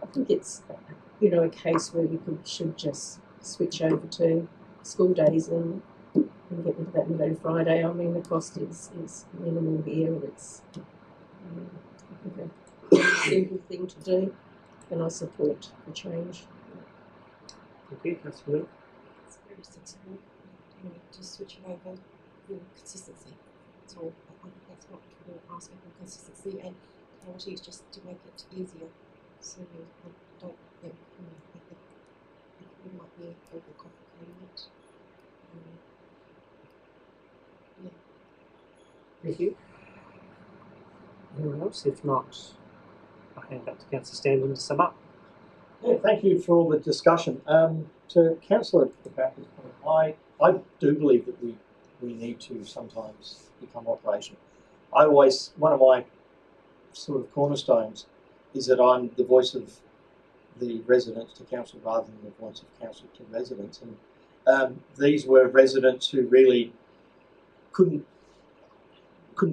S8: a case where we should just switch over to school days and get rid of that Monday to Friday. I mean, the cost is minimal here. It's a simple thing to do, and I support the change.
S1: Okay, Councillor Miller.
S2: It's very sensible, just switching over for consistency. That's all. I think that's what we're asking for, consistency, and clarity is just to make it easier. So I don't think, I think we might be overcomplicating it. Yeah.
S1: Thank you. Anyone else? If not, I'll hand back to Councillor Standen to sum up.
S6: Yeah, thank you for all the discussion. To Councillor Baptist's point, I do believe that we need to sometimes become operational. One of my sort of cornerstones is that I'm the voice of the residents to council rather than the voice of council to residents. And these were residents who really couldn't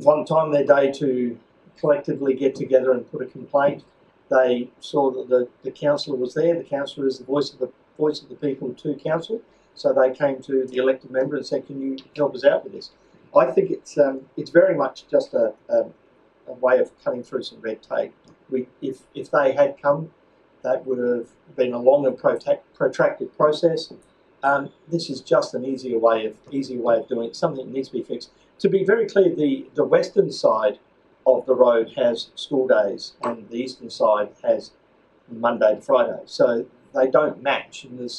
S6: find time in their day to collectively get together and put a complaint. They saw that the councillor was there. The councillor is the voice of the people to council. So they came to the elected member and said, "Can you help us out with this?" I think it's very much just a way of cutting through some red tape. If they had come, that would have been a long and protracted process. This is just an easier way of doing it. Something that needs to be fixed. To be very clear, the western side of the road has school days, and the eastern side has Monday to Friday. So they don't match, and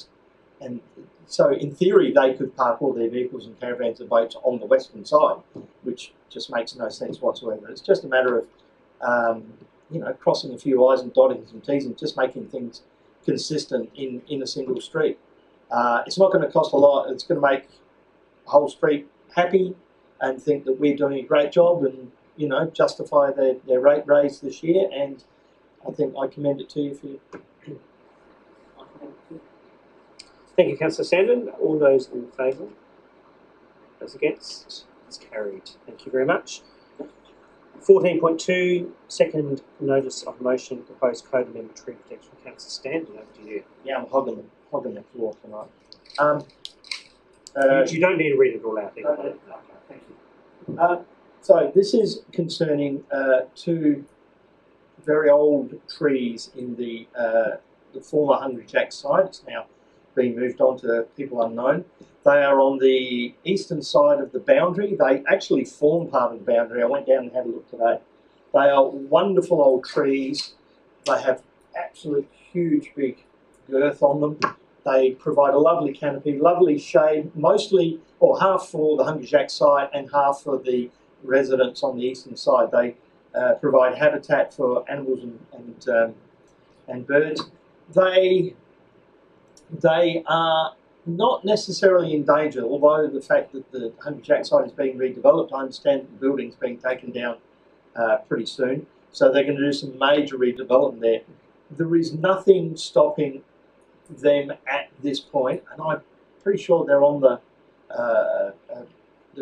S6: so in theory they could park all their vehicles and caravans and boats on the western side, which just makes no sense whatsoever. It's just a matter of crossing a few I's and dotting some T's and just making things consistent in a single street. It's not going to cost a lot. It's going to make the whole street happy and think that we're doing a great job and justify their rate raise this year. And I think I commend it to you for your.
S1: Thank you, Councillor Standen. All those in favour? Those against? It's carried. Thank you very much. 14.2, second notice of motion, proposed code amendment tree protection. Councillor Standen, over to you.
S6: Yeah, I'm hogging the floor tonight.
S1: You don't need to read it all out.
S6: Okay, thank you. So this is concerning two very old trees in the former Hungry Jack's site. It's now being moved on to people unknown. They are on the eastern side of the boundary. They actually form part of the boundary. I went down and had a look today. They are wonderful old trees. They have absolute huge big girth on them. They provide a lovely canopy, lovely shade, mostly or half for the Hungry Jack site and half for the residents on the eastern side. They provide habitat for animals and birds. They are not necessarily in danger, although the fact that the Hungry Jack site is being redeveloped, I understand that the building's being taken down pretty soon. So they're going to do some major redevelopment there. there is nothing stopping them at this point, and I'm pretty sure they're on the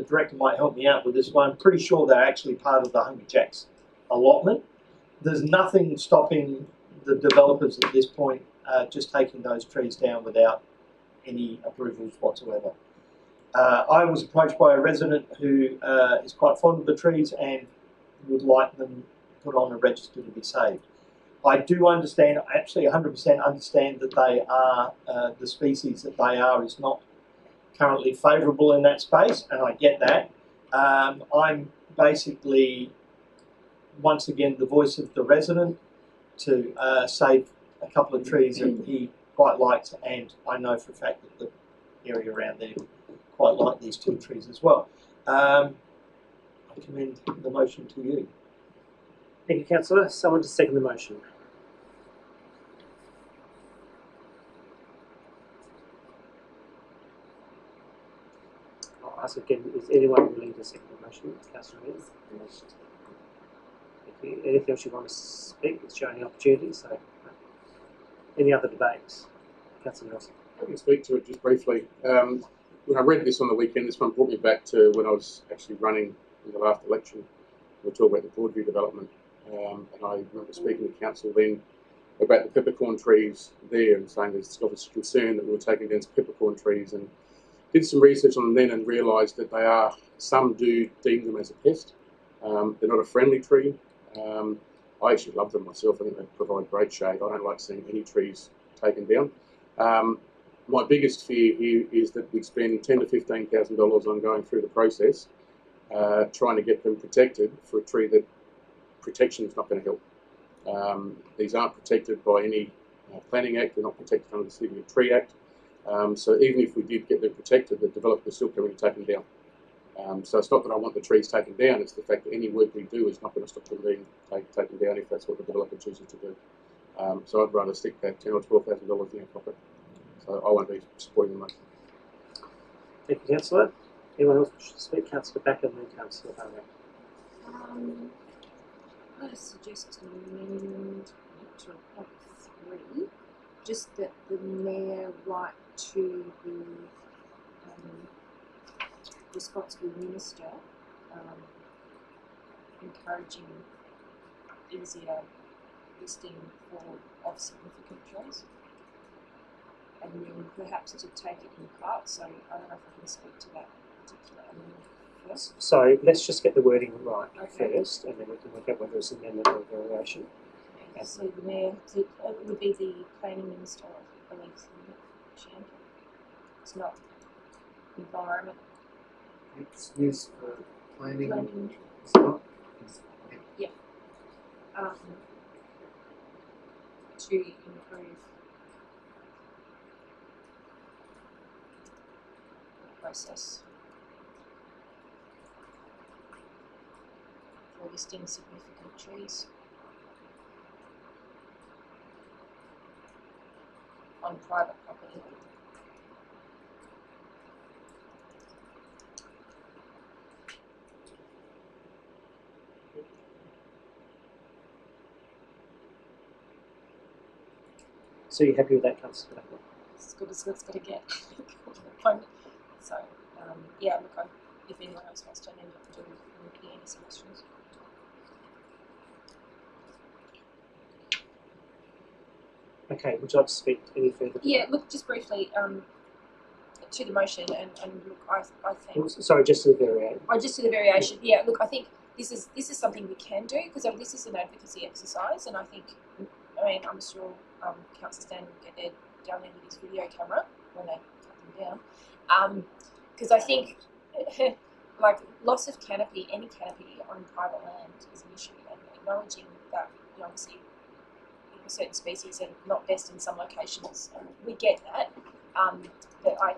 S6: director might help me out with this one. I'm pretty sure they're actually part of the Hungry Jack's allotment. There's nothing stopping the developers at this point just taking those trees down without any approvals whatsoever. I was approached by a resident who is quite fond of the trees and would like them put on a register to be saved. I do understand, absolutely 100% understand that they are, the species that they are is not currently favourable in that space, and I get that. I'm basically, once again, the voice of the resident to save a couple of trees that he quite likes, and I know for a fact that the area around there quite like these two trees as well. I commend the motion to you.
S1: Thank you, Councillor. Someone to second the motion. I'll ask again, is anyone willing to second the motion? Councillor Mills? Thank you. Anything else you want to speak? It's showing opportunity. So, any other debates? Councillor Nelson.
S9: I can speak to it just briefly. When I read this on the weekend, this one brought me back to when I was actually running in the last election. We were talking about the Broadview development, and I remember speaking to council then about the peppercorn trees there and saying there's obviously concern that we were taking down some peppercorn trees, and did some research on them then and realised that they are, some do deem them as a pest. They're not a friendly tree. I actually love them myself. I think they provide great shade. I don't like seeing any trees taken down. My biggest fear here is that we'd spend $10,000 to $15,000 on going through the process, trying to get them protected for a tree that protection is not going to help. These aren't protected by any planning act. They're not protected under the City Tree Act. So even if we did get them protected, the developers still coming to take them down. So it's not that I want the trees taken down, it's the fact that any work we do is not going to stop them being taken down if that's what the developer chooses to do. So I'd rather stick that $10,000 or $12,000 in our pocket. So I won't be supporting the motion.
S1: Thank you, Councillor. Anyone else wish to speak? Councillor Backer and then Councillor Barrow.
S3: I suggest to amend to point 3, just that the mayor right to the responsible minister encouraging easier listing of significant trees, and then perhaps to take it in parts. So I don't know if I can speak to that particular amendment first.
S1: So let's just get the wording right first, and then we can work out whether it's an amendment or variation.
S3: Okay, so the mayor would be the planning minister, I believe, Shan. It's not environment.
S7: It's used for planning.
S3: Planning.
S7: It's not.
S3: Yeah. To improve the process for listing significant trees on private property.
S1: So you're happy with that, Councillor Backer?
S3: It's good as it's got to get. So, yeah, look, if anyone else wants to amend it, do any suggestions.
S1: Okay, would you like to speak any further?
S3: Yeah, look, just briefly to the motion, and look, I think.
S1: Sorry, just to the variation.
S3: Oh, just to the variation. Yeah, look, I think this is something we can do because this is an advocacy exercise, and I think, I mean, I'm sure Councillor Stan will get there down there with his video camera when they cut them down, because I think like loss of canopy, any canopy on private land is an issue, and acknowledging that obviously certain species are not best in some locations. We get that, but I,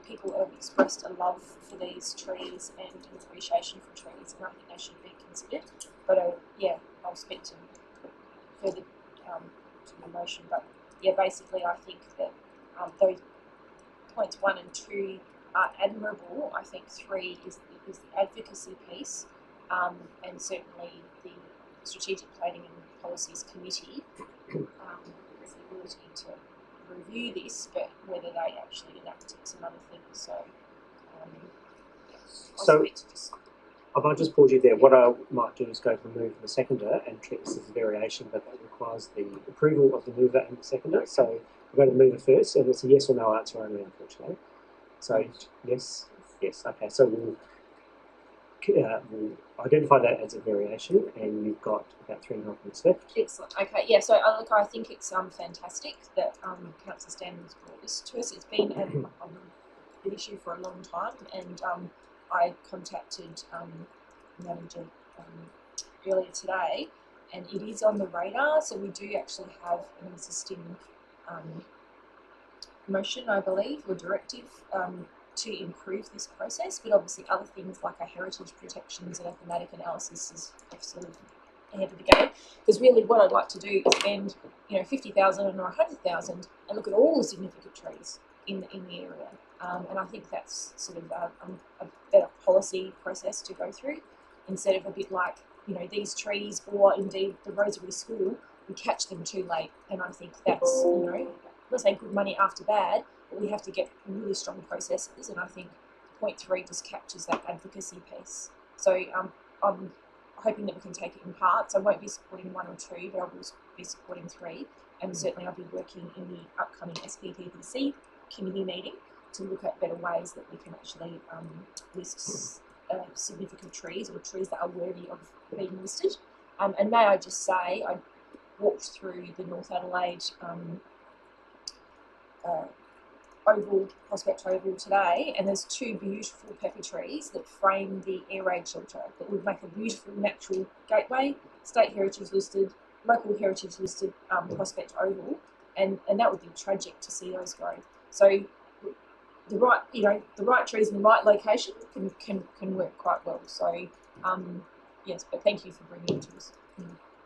S3: people have expressed a love for these trees and an appreciation for trees, and I think they should be considered. But yeah, I'll speak to further to the motion. But yeah, basically, I think that those points 1 and 2 are admirable. I think 3 is the advocacy piece, and certainly the strategic planning and Policies Committee has the ability to review this, but whether they actually enact it is another thing. So,
S1: So I might just pause you there. What I might do is go to remove the seconder and treat this as a variation, but that requires the approval of the mover and the seconder. So we're going to the mover first, and it's a yes or no answer only, unfortunately. So yes, yes, okay. So we'll identify that as a variation, and you've got about 3.5 minutes left.
S3: Excellent. Okay, yeah. So look, I think it's fantastic that Councillor Stanley's brought this to us. It's been an issue for a long time, and I contacted manager earlier today, and it is on the radar. So we do actually have an existing motion, I believe, or directive to improve this process. But obviously, other things like our heritage protections and a thematic analysis is sort of ahead of the game. Because really, what I'd like to do is spend, 50,000 or 100,000 and look at all the significant trees in the area. And I think that's sort of a better policy process to go through, instead of a bit like, these trees, or indeed the Rosary School, we catch them too late. And I think that's, I'm not saying good money after bad, but we have to get really strong processes. And I think point 3 just captures that advocacy piece. So I'm hoping that we can take it in parts. I won't be supporting 1 or 2, but I will be supporting 3. And certainly I'll be working in the upcoming SPPPC committee meeting to look at better ways that we can actually list significant trees, or trees that are worthy of being listed. And may I just say, I walked through the North Adelaide Prospect Oval today, and there's 2 beautiful pepper trees that frame the air raid shelter that would make a beautiful natural gateway, state heritage listed, local heritage listed Prospect Oval, and that would be tragic to see those go. So the right trees in the right location can work quite well. So yes, but thank you for bringing it to us.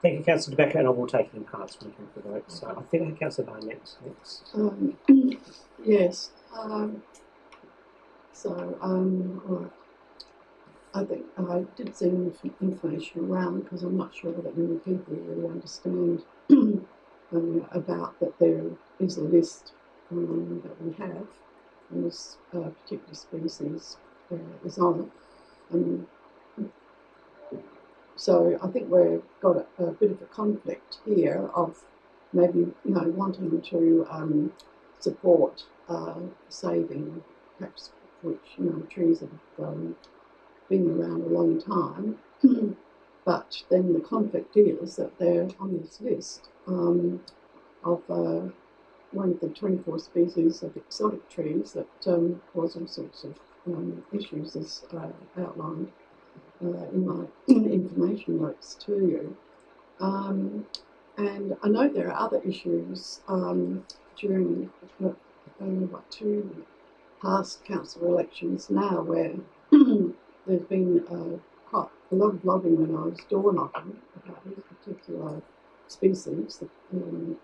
S1: Thank you, Councillor De Becker, and I will take it in parts when we come to the vote. So I think Councillor Byrne next.
S10: Yes. Right. I think I did send information around, because I'm not sure that many people really understand about that there is a list that we have, and this particular species is on it. So I think we've got a bit of a conflict here of maybe wanting to support saving perhaps which trees have been around a long time, but then the conflict is that they're on this list of one of the 24 species of exotic trees that cause all sorts of issues, as outlined in my information notes to you. And I know there are other issues during 2 past council elections now, where there's been quite a lot of lobbying when I was door knocking about this particular species, the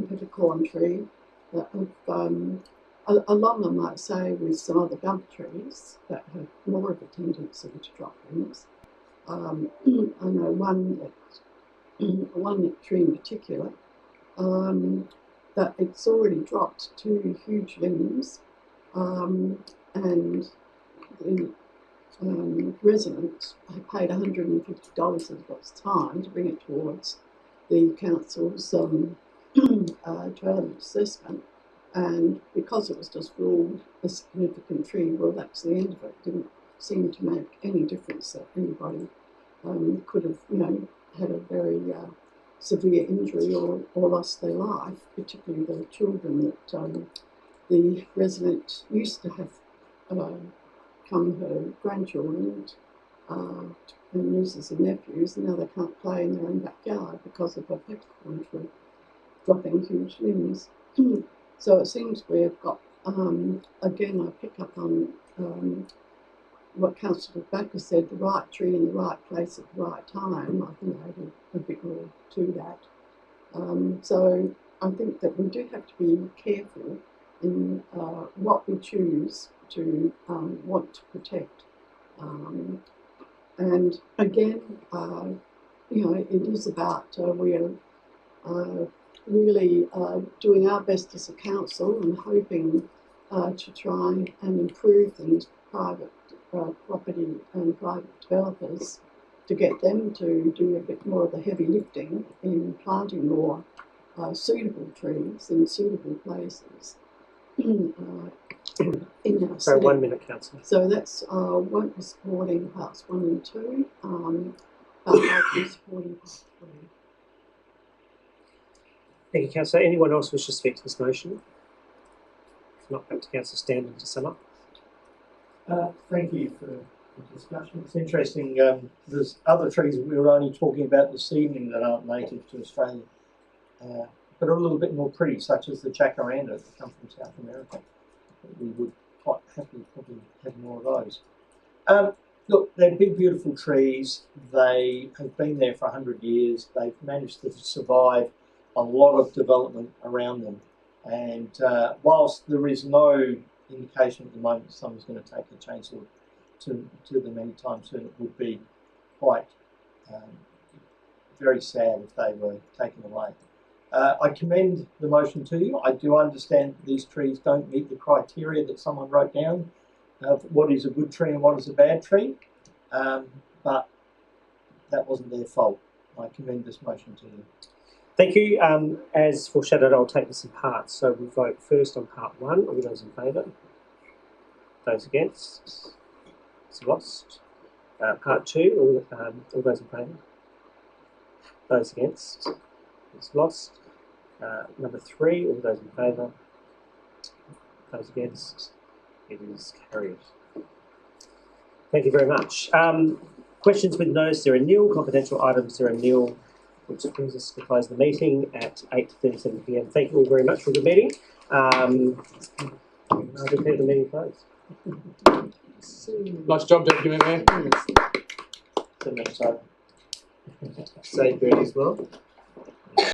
S10: peppercorn tree, that have, along I might say with some other gum trees that have more of a tendency to drop limbs. I know one tree in particular, that it's already dropped 2 huge limbs, and the resident paid $150 of its time to bring it towards the council's trailer assessment, and because it was just ruled a significant tree, well, that's the end of it. It didn't seem to make any difference that anybody could have, had a very severe injury or lost their life, particularly the children that the resident used to have come her grandchildren and nieces and nephews, and now they can't play in their own backyard because of a peppercorn tree dropping huge limbs. So it seems we've got, again, I pick up on what Councillor Backer said, the right tree in the right place at the right time. I think I added a bit more to that. So I think that we do have to be careful in what we choose to want to protect. And again, you know, it is about we are really doing our best as a council and hoping to try and improve things for private property and private developers, to get them to do a bit more of the heavy lifting in planting more suitable trees in suitable places in our
S1: So
S10: city.
S1: 1 minute, Councillor.
S10: So that's won't be supporting parts 1 and 2, but I'll be supporting part 3.
S1: Thank you, Councillor. Anyone else wish to speak to this motion? If not, back to Councillor Standen to sum up.
S6: Thank you for the discussion. It's interesting. There's other trees we were only talking about this evening that aren't native to Australia, but are a little bit more pretty, such as the jacaranda that come from South America. We would quite happily probably have more of those. Look, they're big, beautiful trees. They have been there for 100 years. They've managed to survive a lot of development around them. And whilst there is no indication at the moment someone's going to take a chainsaw to them anytime soon, it would be quite very sad if they were taken away. I commend the motion to you. I do understand that these trees don't meet the criteria that someone wrote down of what is a good tree and what is a bad tree, but that wasn't their fault. I commend this motion to you.
S1: Thank you. As foreshadowed, I'll take this in parts. So we'll vote first on part 1. All those in favour? Those against? It's lost. Part 2. All those in favour? Those against? It's lost. Number 3. All those in favour? Those against? It is carried. Thank you very much. Questions with no's, there are nil. Confidential items, there are nil. Which brings us to close the meeting at 8:37 p.m. Thank you all very much for the meeting. I declare the meeting closed.
S9: Nice job, Deputy Mayor.
S7: Say Bertie as well.